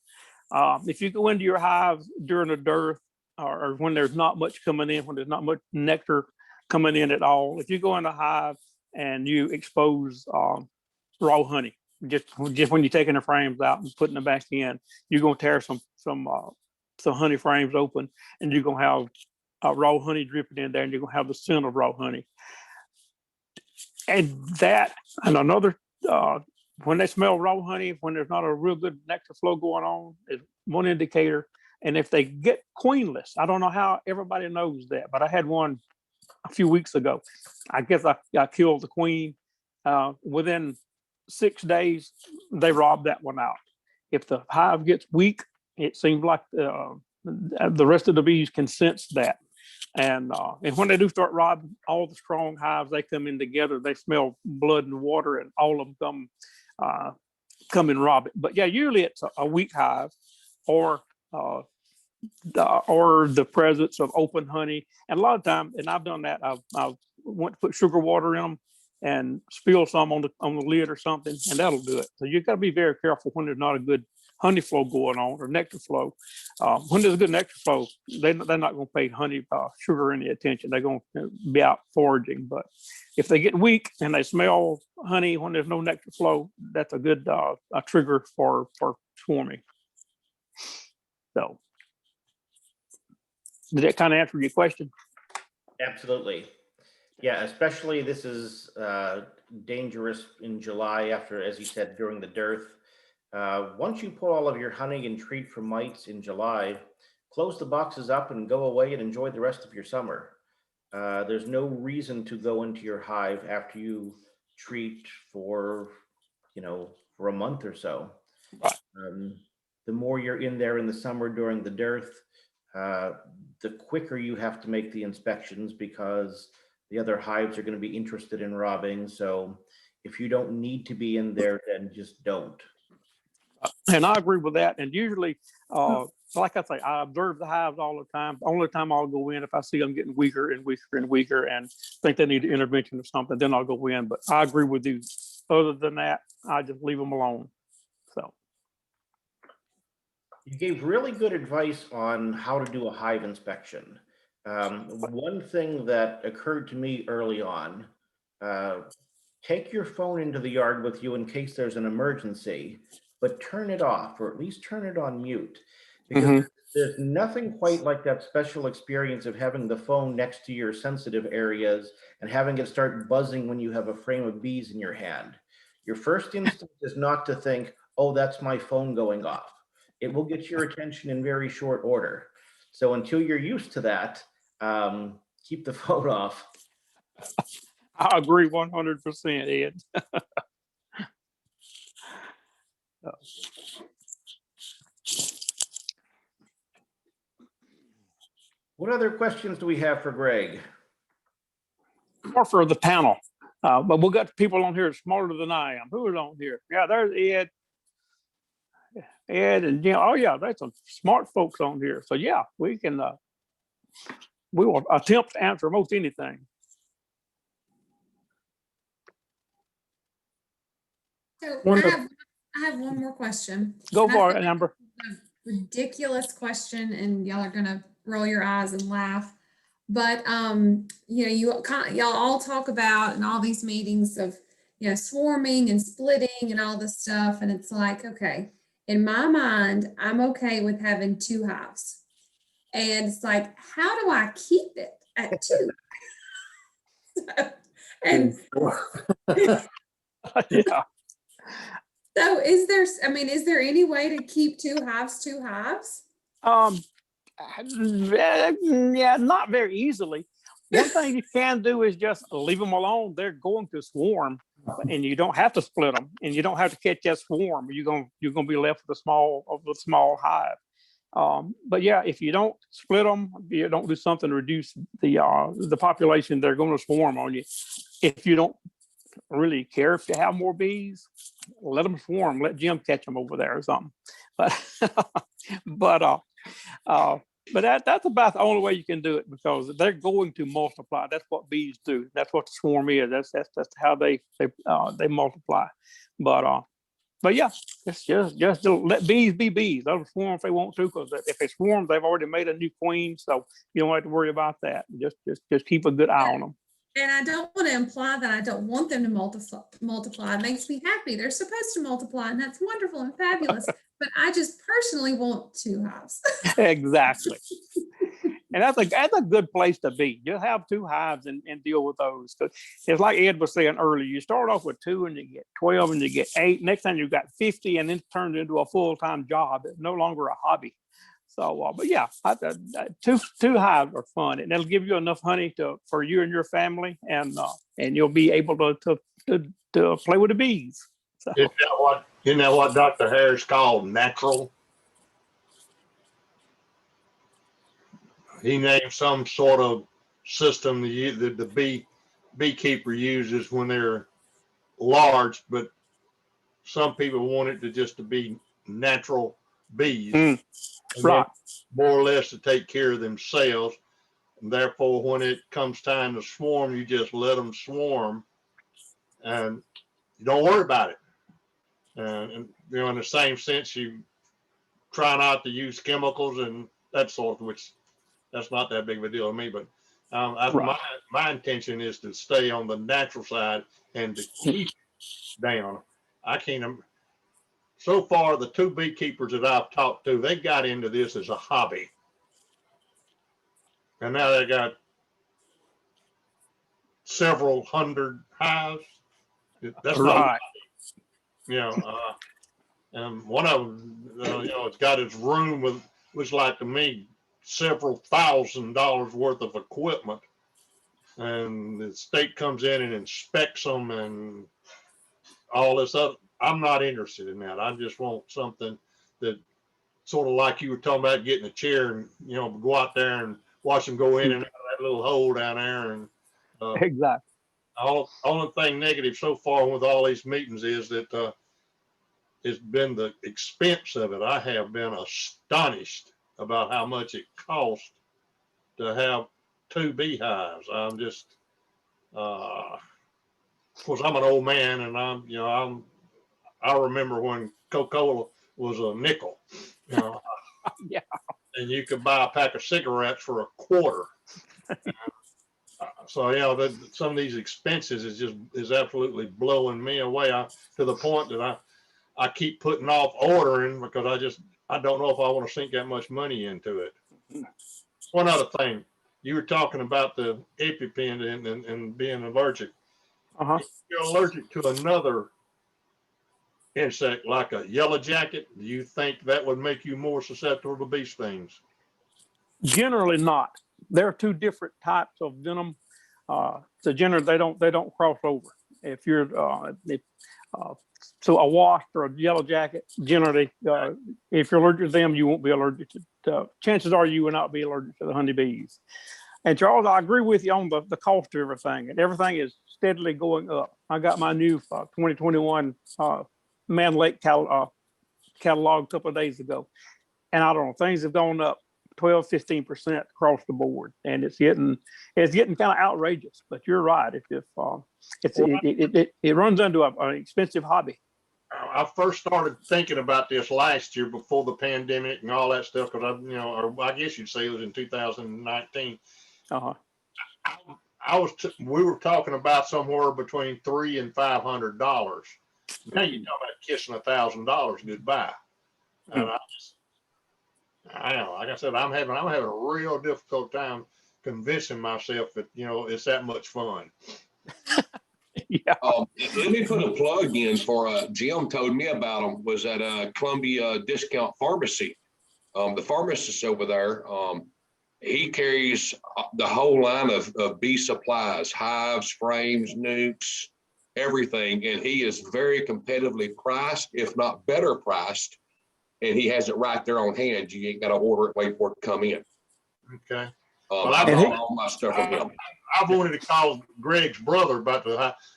If you go into your hive during a dearth, or when there's not much coming in, when there's not much nectar coming in at all, if you go in a hive and you expose raw honey, just when you're taking the frames out and putting them back in, you're going to tear some honey frames open, and you're going to have raw honey dripping in there, and you're going to have the scent of raw honey. And another, when they smell raw honey, when there's not a real good nectar flow going on, is one indicator. And if they get queenless, I don't know how everybody knows that, but I had one a few weeks ago. I guess I killed the queen. Within 6 days, they robbed that one out. If the hive gets weak, it seems like the rest of the bees can sense that. And when they do start robbing, all the strong hives, they come in together. They smell blood and water, and all of them come and rob it. But yeah, usually it's a weak hive, or the presence of open honey. And a lot of times, and I've done that, I've went to put sugar water in them and spill some on the lid or something, and that'll do it. So you've got to be very careful when there's not a good honey flow going on, or nectar flow. When there's a good nectar flow, they're not going to pay sugar any attention. They're going to be out foraging. But if they get weak and they smell honey when there's no nectar flow, that's a good a trigger for swarming. So, did that kind of answer your question? Absolutely. Yeah, especially this is dangerous in July after, as you said, during the dearth. Once you pull all of your honey and treat for mites in July, close the boxes up and go away and enjoy the rest of your summer. There's no reason to go into your hive after you treat for a month or so. The more you're in there in the summer during the dearth, the quicker you have to make the inspections, because the other hives are going to be interested in robbing. So If you don't need to be in there, then just don't. And I agree with that. And usually, like I say, I observe the hives all the time. The only time I'll go in if I see them getting weaker and weaker and weaker and think they need an intervention or something, then I'll go in. But I agree with you. Other than that, I just leave them alone. So. You gave really good advice on how to do a hive inspection. One thing that occurred to me early on, take your phone into the yard with you in case there's an emergency, but turn it off, or at least turn it on mute, because there's nothing quite like that special experience of having the phone next to your sensitive areas and having it start buzzing when you have a frame of bees in your hand. Your first instinct is not to think, oh, that's my phone going off. It will get your attention in very short order. So until you're used to that, keep the phone off. I agree 100%, Ed. What other questions do we have for Greg? More for the panel. But we've got people on here smarter than I am. Who is on here? Yeah, there's Ed. Ed and Jim. Oh yeah, there's some smart folks on here. So yeah, we can we will attempt to answer most anything. So Wonderful. I have one more question. Go And I for feel it, Amber. a ridiculous question, and y'all are gonna roll your eyes and laugh. But y'all all talk about in all these meetings of swarming and splitting and all this stuff, and it's like, okay, in my mind, I'm okay with having 2 hives, and it's like, how do I keep it at 2? And Yeah. so is there any way to keep 2 hives? Yeah, not very easily. One thing you can do is just leave them alone. They're going to swarm, and you don't have to split them, and you don't have to catch that swarm. You're gonna be left with a small hive. But yeah, if you don't split them, you don't do something to reduce the population, they're going to swarm on you. If you don't really care if you have more bees, let them swarm. Let Jim catch them over there or something. But that's about the only way you can do it, because they're going to multiply. That's what bees do. That's what the swarm is. That's how they multiply. But yeah, it's just let bees be bees. They'll swarm if they want to, because if they swarm, they've already made a new queen, so you don't have to worry about that. Just keep a good eye on them. And I don't want to imply that I don't want them to multiply. It makes me happy. They're supposed to multiply, and that's wonderful and fabulous. But I just personally want 2 hives. Exactly. And that's a good place to be. Just have 2 hives and deal with those. It's like Ed was saying earlier, you start off with 2 and you get 12 and you get 8. Next time you've got 50, and then it turns into a full-time job. It's no longer a hobby. So, but yeah, 2 hives are fun, and it'll give you enough honey for you and your family, and you'll be able to play with the bees. So. Isn't that what Dr. Harris called natural? He named some sort of system that the beekeeper uses when they're large, but some people want it to be natural bees. And right. More or less to take care of themselves. And therefore, when it comes time to swarm, you just let them swarm and you don't worry about it. And in the same sense, you try not to use chemicals and that sort of, which that's not that big of a deal to me. But right. my intention is to stay on the natural side and to keep down. I can't. So far, the 2 beekeepers that I've talked to, they got into this as a hobby, and now they got several hundred hives. That's right. And one of them, it's got its room was like to me several $1,000s worth of equipment, and the state comes in and inspects them and all this other. I'm not interested in that. I just want something that sort of like you were talking about, getting a chair and go out there and watch them go in and out of that little hole down there. And exactly. Only thing negative so far with all these meetings is that it's been the expense of it. I have been astonished about how much it costs to have 2 beehives. I'm just, of course, I'm an old man, and I remember when Coca-Cola was a nickel, you know, Yeah. and you could buy a pack of cigarettes for a quarter. So, some of these expenses is absolutely blowing me away to the point that I keep putting off ordering because I don't know if I want to sink that much money into it. One other thing, you were talking about the EpiPen and being allergic. Uh-huh. If you're allergic to another insect like a yellow jacket, do you think that would make you more susceptible to bee stings? Generally not. There are 2 different types of venom. So generally they don't cross over. If you're so a wasp or a yellow jacket, generally, if you're allergic to them, you won't be allergic to chances are you will not be allergic to the honeybees. And Charles, I agree with you on the cost of everything, and everything is steadily going up. I got my new 2021 Man Lake catalog a couple of days ago, and I don't know, things have gone up 12-15% across the board, and it's getting kind of outrageous. But you're right. It runs into an expensive hobby. I first started thinking about this last year before the pandemic and all that stuff because I guess you'd say it was in 2019. Uh-huh. We were talking about somewhere between $300 and $500. Now you're talking about kissing $1,000 goodbye. And I know, like I said, I'm having a real difficult time convincing myself that it's that much fun. Yeah. Let me put a plug in for Jim told me about them, was at Columbia Discount Pharmacy. The pharmacist over there, he carries the whole line of bee supplies, hives, frames, nukes, everything. And he is very competitively priced, if not better priced. And he has it right there on hand. You ain't got to order it, wait for it to come in. Okay. Well, I bought all my stuff from him. I wanted to call Greg's brother about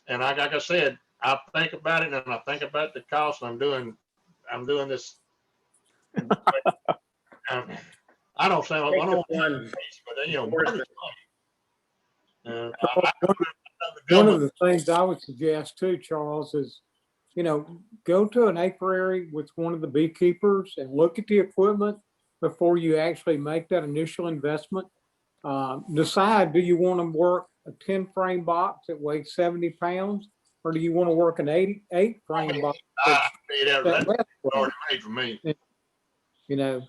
and like I said, I think about it and I think about the cost. I'm doing this. I don't sound like One of the things I would suggest too, Charles, is, go to an apiary with one of the beekeepers and look at the equipment before you actually make that initial investment. Decide, do you want to work a 10 frame box that weighs 70 pounds, or do you want to work an 88 frame box? That's already made for me.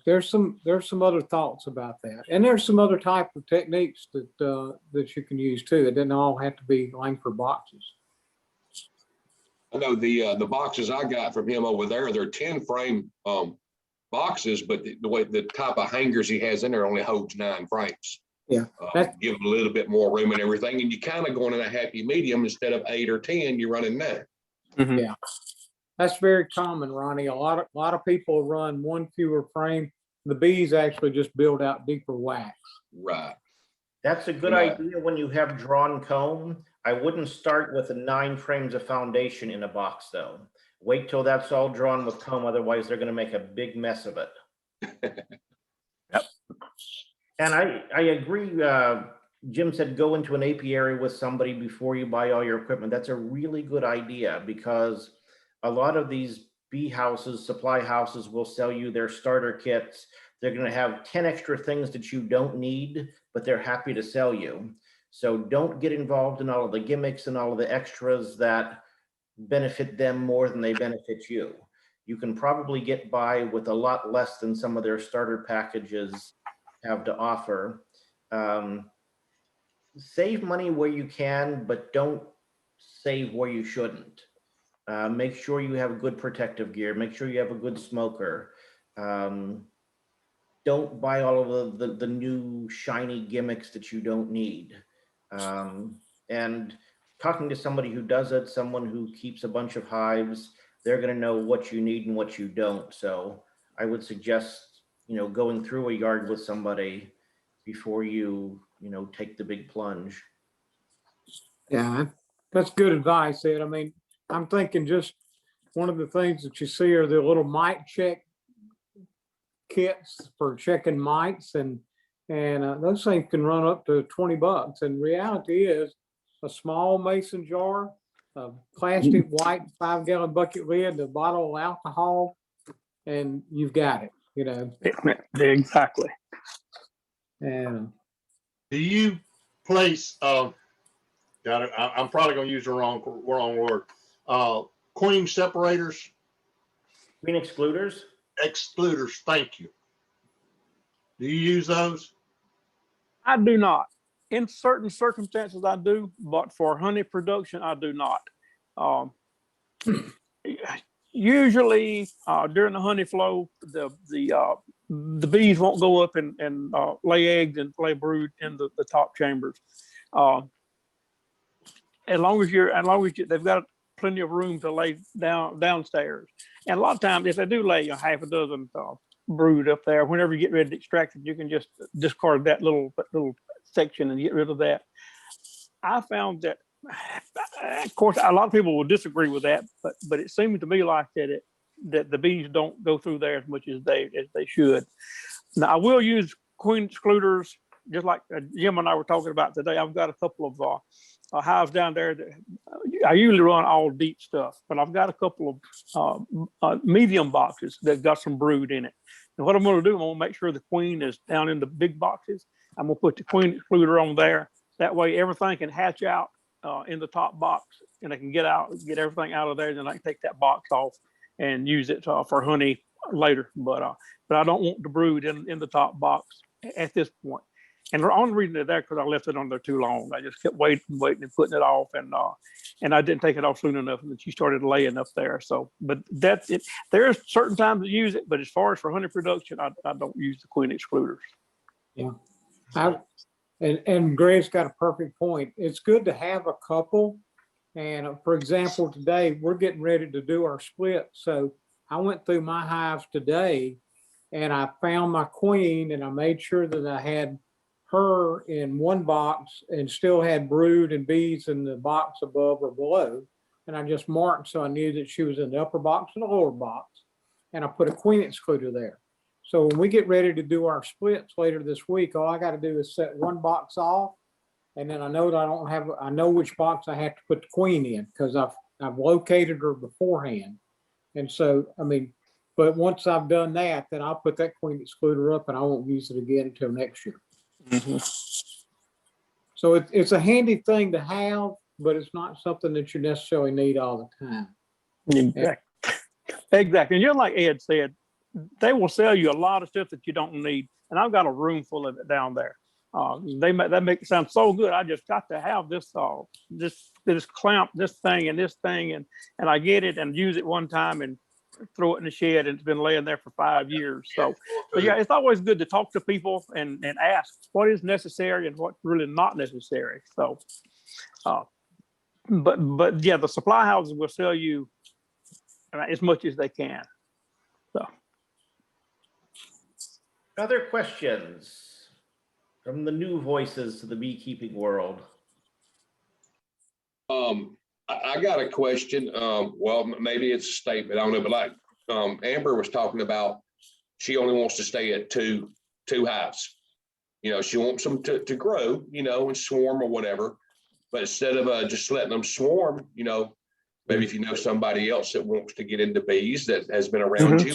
There's some other thoughts about that, and there's some other type of techniques that you can use too. It doesn't all have to be Langford boxes. I know the boxes I got from him over there, they're 10 frame boxes, but the type of hangers he has in there only holds 9 frames. Yeah, give them a little bit more room and everything, and you kind of going in a happy medium. Instead of 8 or 10, you're running 9. Mm-hmm. Yeah, that's very common, Ronnie. A lot of people run one fewer frame. The bees actually just build out deeper wax. Right. That's a good idea when you have drawn comb. I wouldn't start with 9 frames of foundation in a box though. Wait till that's all drawn with comb, otherwise they're going to make a big mess of it. Yep. And I agree. Jim said go into an apiary with somebody before you buy all your equipment. That's a really good idea because a lot of these bee houses, supply houses will sell you their starter kits. They're going to have 10 extra things that you don't need, but they're happy to sell you. So don't get involved in all of the gimmicks and all of the extras that benefit them more than they benefit you. You can probably get by with a lot less than some of their starter packages have to offer. Save money where you can, but don't save where you shouldn't. Make sure you have good protective gear. Make sure you have a good smoker. Don't buy all of the new shiny gimmicks that you don't need. And talking to somebody who does it, someone who keeps a bunch of hives, they're going to know what you need and what you don't. So I would suggest, going through a yard with somebody before you take the big plunge. Yeah, That's good advice, Ed. I mean, I'm thinking just one of the things that you see are the little mite check kits for checking mites, and those things can run up to $20. And reality is a small mason jar, a plastic white 5-gallon bucket lid, a bottle of alcohol, and you've got it, you know. Exactly. And Do you place, got it, I'm probably gonna use the wrong word, queen separators, Queen excluders? excluders, thank you. Do you use those? I do not. In certain circumstances, I do, but for honey production, I do not. Um, Usually, during the honey flow, the bees won't go up and lay eggs and lay brood in the top chambers. As long as they've got plenty of room to lay downstairs. And a lot of times, if they do lay half a dozen brood up there, whenever you get ready to extract it, you can just discard that little section and get rid of that. I found that, of course, a lot of people will disagree with that, but it seems to me like that the bees don't go through there as much as they should. Now, I will use queen excluders, just like Jim and I were talking about today. I've got a couple of hives down there that I usually run all deep stuff, but I've got a couple of medium boxes that got some brood in it. And what I'm going to do, I'm going to make sure the queen is down in the big boxes. I'm going to put the queen excluder on there. That way, everything can hatch out in the top box, and I can get everything out of there. Then I can take that box off and use it for honey later. But I don't want the brood in the top box at this point. And the only reason it's there because I left it on there too long. I just kept waiting and putting it off, and I didn't take it off soon enough, and then she started laying up there. So, but that's it. There's certain times to use it, but as far as for honey production, I don't use the queen excluders. yeah, and Greg's got a perfect point. It's good to have a couple. And for example, today we're getting ready to do our split. So I went through my hives today and I found my queen, and I made sure that I had her in one box and still had brood and bees in the box above or below. And I just marked so I knew that she was in the upper box and the lower box. And I put a queen excluder there. So when we get ready to do our splits later this week, all I got to do is set one box off, and then I know that I know which box I have to put the queen in because I've located her beforehand. And so, I mean, but once I've done that, then I'll put that queen excluder up and I won't use it again until next year. Mm-hmm. So it's a handy thing to have, but it's not something that you necessarily need all the time. Exactly. And just like Ed said, they will sell you a lot of stuff that you don't need. And I've got a room full of it down there. That make it sound so good. I just got to have this clamp, this thing, and I get it and use it one time and throw it in the shed, and it's been laying there for 5 years. So yeah, it's always good to talk to people and ask what is necessary and what's really not necessary. So, but yeah, the supply houses will sell you as much as they can. So. Other questions from the new voices to the beekeeping world? I got a question. Well, maybe it's a statement. I don't know, but like Amber was talking about, she only wants to stay at two hives. You know, she wants them to grow, you know, and swarm or whatever. But instead of just letting them swarm, you know, maybe if you know somebody else that wants to get into bees that has been around you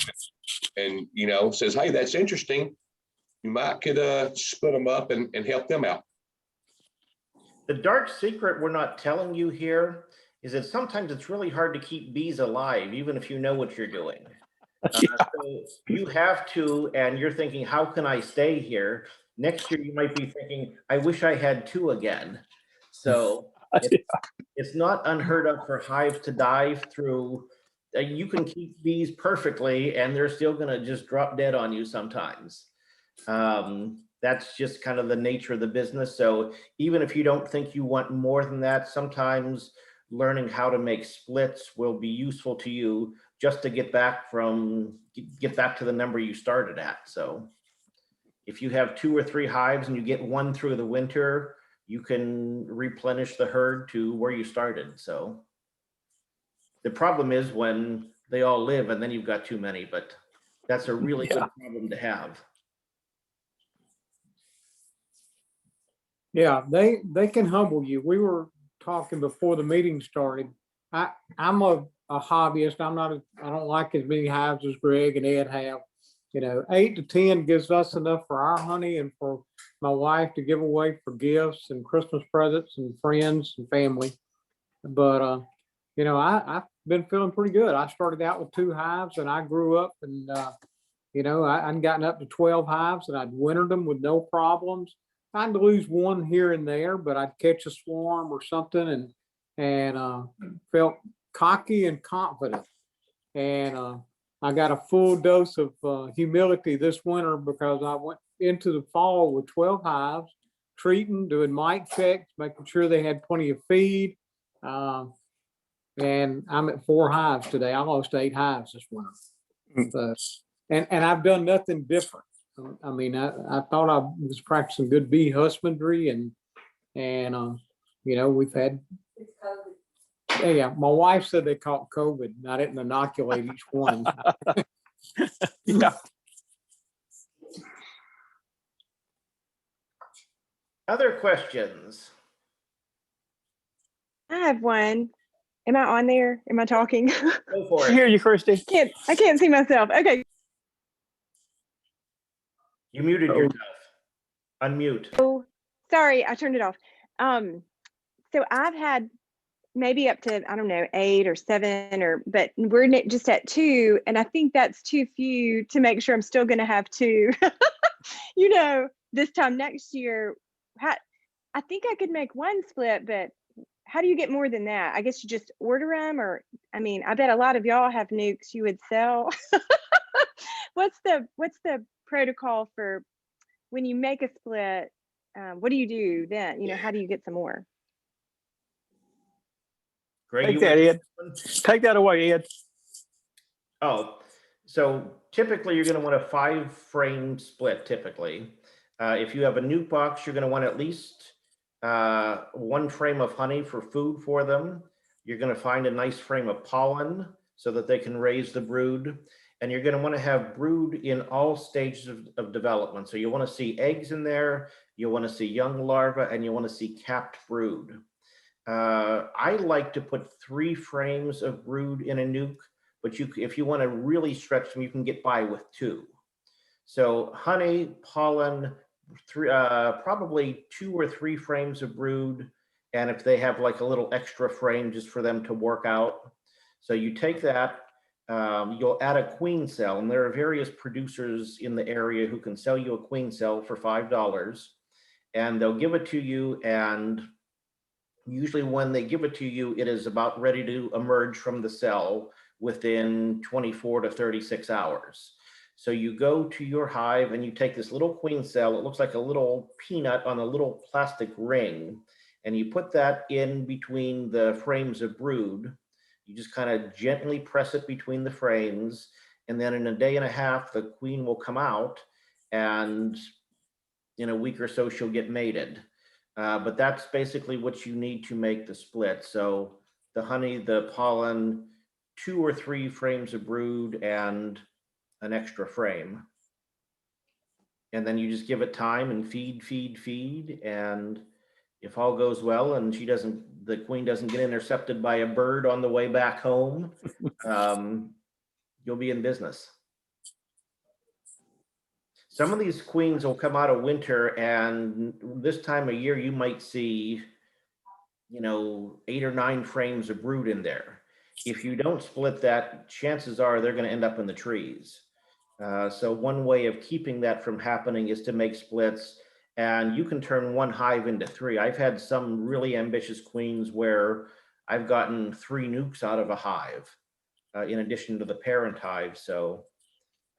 and, you know, says, hey, that's interesting, you might could split them up and help them out. The dark secret we're not telling you here is that sometimes it's really hard to keep bees alive, even if you know what you're doing. So you have to, and you're thinking, how can I stay here? Next year, you might be thinking, I wish I had 2 again. So it's not unheard of for hives to dive through. You can keep bees perfectly, and they're still going to just drop dead on you sometimes. That's just kind of the nature of the business. So even if you don't think you want more than that, sometimes learning how to make splits will be useful to you just to get back to the number you started at. So if you have 2 or 3 hives and you get 1 through the winter, you can replenish the herd to where you started. So the problem is when they all live and then you've got too many, but that's a really good problem to have. Yeah, they can humble you. We were talking before the meeting started. I'm a hobbyist. I don't like as many hives as Greg and Ed have. 8 to 10 gives us enough for our honey and for my wife to give away for gifts and Christmas presents and friends and family. But I've been feeling pretty good. I started out with 2 hives and I grew up and I'd gotten up to 12 hives and I'd wintered them with no problems. I'd lose one here and there, but I'd catch a swarm or something and felt cocky and confident. And I got a full dose of humility this winter because I went into the fall with 12 hives, treating, doing mite checks, making sure they had plenty of feed. And I'm at 4 hives today. I lost 8 hives this winter. So, and I've done nothing different. I mean, I thought I was practicing good bee husbandry and we've had. Yeah, my wife said they caught COVID. And I didn't inoculate each one. Yeah. Other questions? I have one. Am I on there? Am I talking? Go for I it. hear you, Christy. I can't see myself. Okay. You muted Uh-oh. yourself. Unmute. Oh, sorry, I turned it off. So I've had maybe up to, I don't know, 8 or 7 but we're just at 2. And I think that's too few to make sure I'm still going to have 2, this time next year. I think I could make 1 split, but how do you get more than that? I guess you just order them, or, I mean, I bet a lot of y'all have nukes you would sell. What's the protocol for when you make a split? What do you do then? How do you get some more? Greg, Take you that, want Ed. Take that away, Ed. Oh, so typically you're going to want a 5-frame split typically. If you have a nuke box, you're going to want at least 1 frame of honey for food for them. You're going to find a nice frame of pollen so that they can raise the brood. And you're going to want to have brood in all stages of development. So you want to see eggs in there, you want to see young larvae, and you want to see capped brood. I like to put 3 frames of brood in a nuke, but if you want to really stretch them, you can get by with 2. So honey, pollen, probably 2 or 3 frames of brood, and if they have like a little extra frame just for them to work out. So you take that, you'll add a queen cell, and there are various producers in the area who can sell you a queen cell for $5, and they'll give it to you, and usually when they give it to you, it is about ready to emerge from the cell within 24 to 36 hours. So you go to your hive and you take this little queen cell, it looks like a little peanut on a little plastic ring, and you put that in between the frames of brood. You just kind of gently press it between the frames, and then in a day and a half, the queen will come out, and in a week or so, she'll get mated. But that's basically what you need to make the split. So the honey, the pollen, 2 or 3 frames of brood, and an extra frame. And then you just give it time and feed. And if all goes well and the queen doesn't get intercepted by a bird on the way back home, you'll be in business. Some of these queens will come out of winter, and this time of year, you might see, 8 or 9 frames of brood in there. If you don't split that, chances are they're going to end up in the trees. So one way of keeping that from happening is to make splits, and you can turn 1 hive into 3. I've had some really ambitious queens where I've gotten 3 nukes out of a hive, in addition to the parent hive. So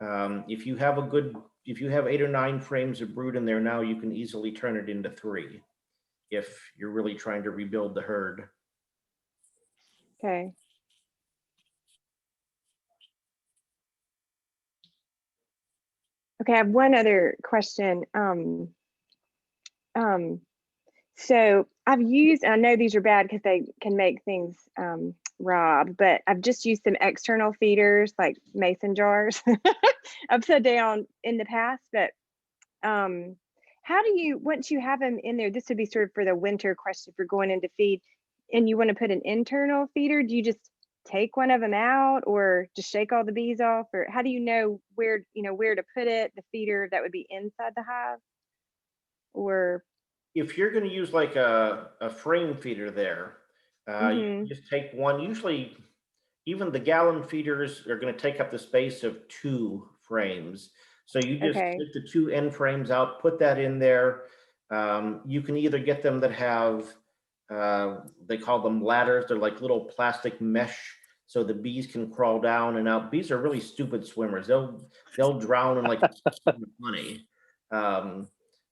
if you have 8 or 9 frames of brood in there now, you can easily turn it into 3 if you're really trying to rebuild the herd. Okay. Okay, I have one other question. So I've used, and I know these are bad because they can make things rob, but I've just used some external feeders like mason jars upside down in the past. But how do you, once you have them in there, this would be sort of for the winter question, if you're going into feed and you want to put an internal feeder, do you just take one of them out or just shake all the bees off? Or how do you know where, where to put it, the feeder that would be inside the hive? Or If you're going to use like a frame feeder there, you can just take one. Usually, even the gallon feeders are going to take up the space of 2 frames. So you just okay. take the 2 end frames out, put that in there. You can either get them that have, they call them ladders. They're like little plastic mesh, so the bees can crawl down and out. Bees are really stupid swimmers. They'll drown in like honey.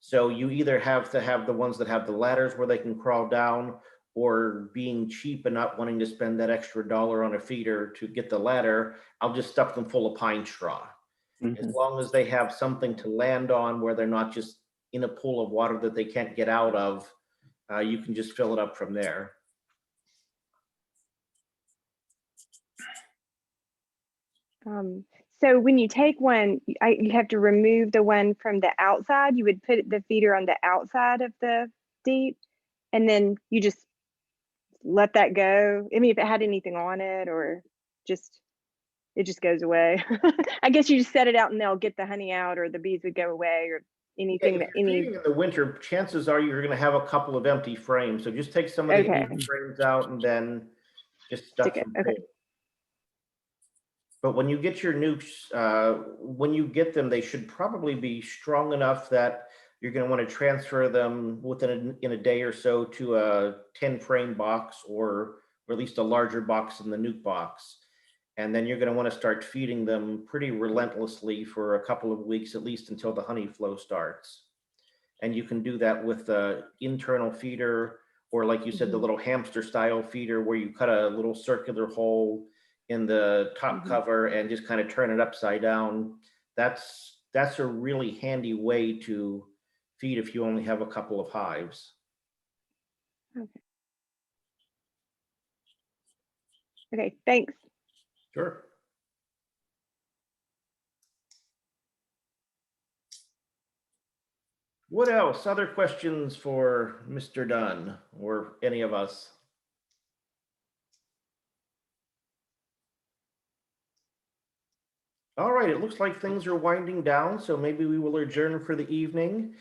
So you either have to have the ones that have the ladders where they can crawl down, or being cheap and not wanting to spend that extra dollar on a feeder to get the ladder, I'll just stuff them full of pine straw. As long as they have something to land on where they're not just in a pool of water that they can't get out of, you can just fill it up from there. So when you take one, you have to remove the one from the outside. You would put the feeder on the outside of the deep, and then you just let that go. I mean, if it had anything on it, or it just goes away. I guess you just set it out and they'll get the honey out, or the bees would go away, or anything If you're feeding in the winter, chances are you're going to have a couple of empty frames. So just take some of the empty frames out and then just stuff them full. But when you get your nukes, when you get them, they should probably be strong enough that you're going to want to transfer them in a day or so to a 10 frame box, or at least a larger box than the nuke box. And then you're going to want to start feeding them pretty relentlessly for a couple of weeks, at least until the honey flow starts. And you can do that with the internal feeder, or like you said, the little hamster style feeder where you cut a little circular hole in the top cover and just kind of turn it upside down. That's a really handy way to feed if you only have a couple of hives. Okay, thanks. Sure. What else? Other questions for Mr. Dunn or any of us? All right, it looks like things are winding down, so maybe we will adjourn for the evening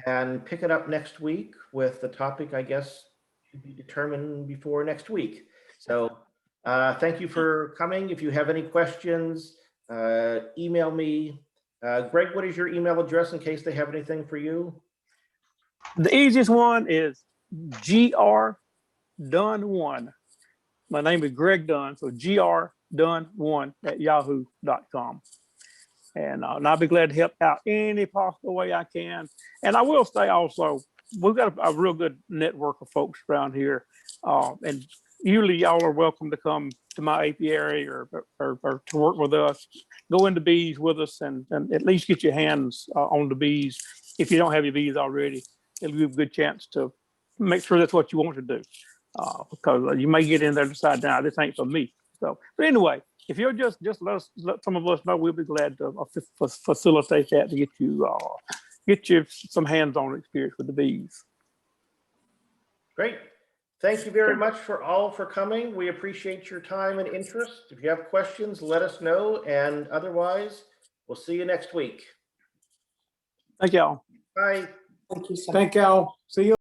and pick it up next week with the topic, I guess, to be determined before next week. So thank you for coming. If you have any questions, email me. Greg, what is your email address in case they have anything for you? The easiest one is grdunn1. My name is Greg Dunn, so grdunn1@yahoo.com. And I'll be glad to help out any possible way I can. And I will say also, we've got a real good network of folks around here. And usually y'all are welcome to come to my apiary or to work with us, go into bees with us, and at least get your hands on the bees. If you don't have your bees already, it'll give you a good chance to make sure that's what you want to do. Because you may get in there and decide, now this ain't for me. So, but anyway, if you'll just let some of us know, we'll be glad to facilitate that to get you some hands-on experience with the bees. Great. Thank you very much for coming. We appreciate your time and interest. If you have questions, let us know. And otherwise, we'll see you next week. Thank y'all. Bye. Thank y'all. See you.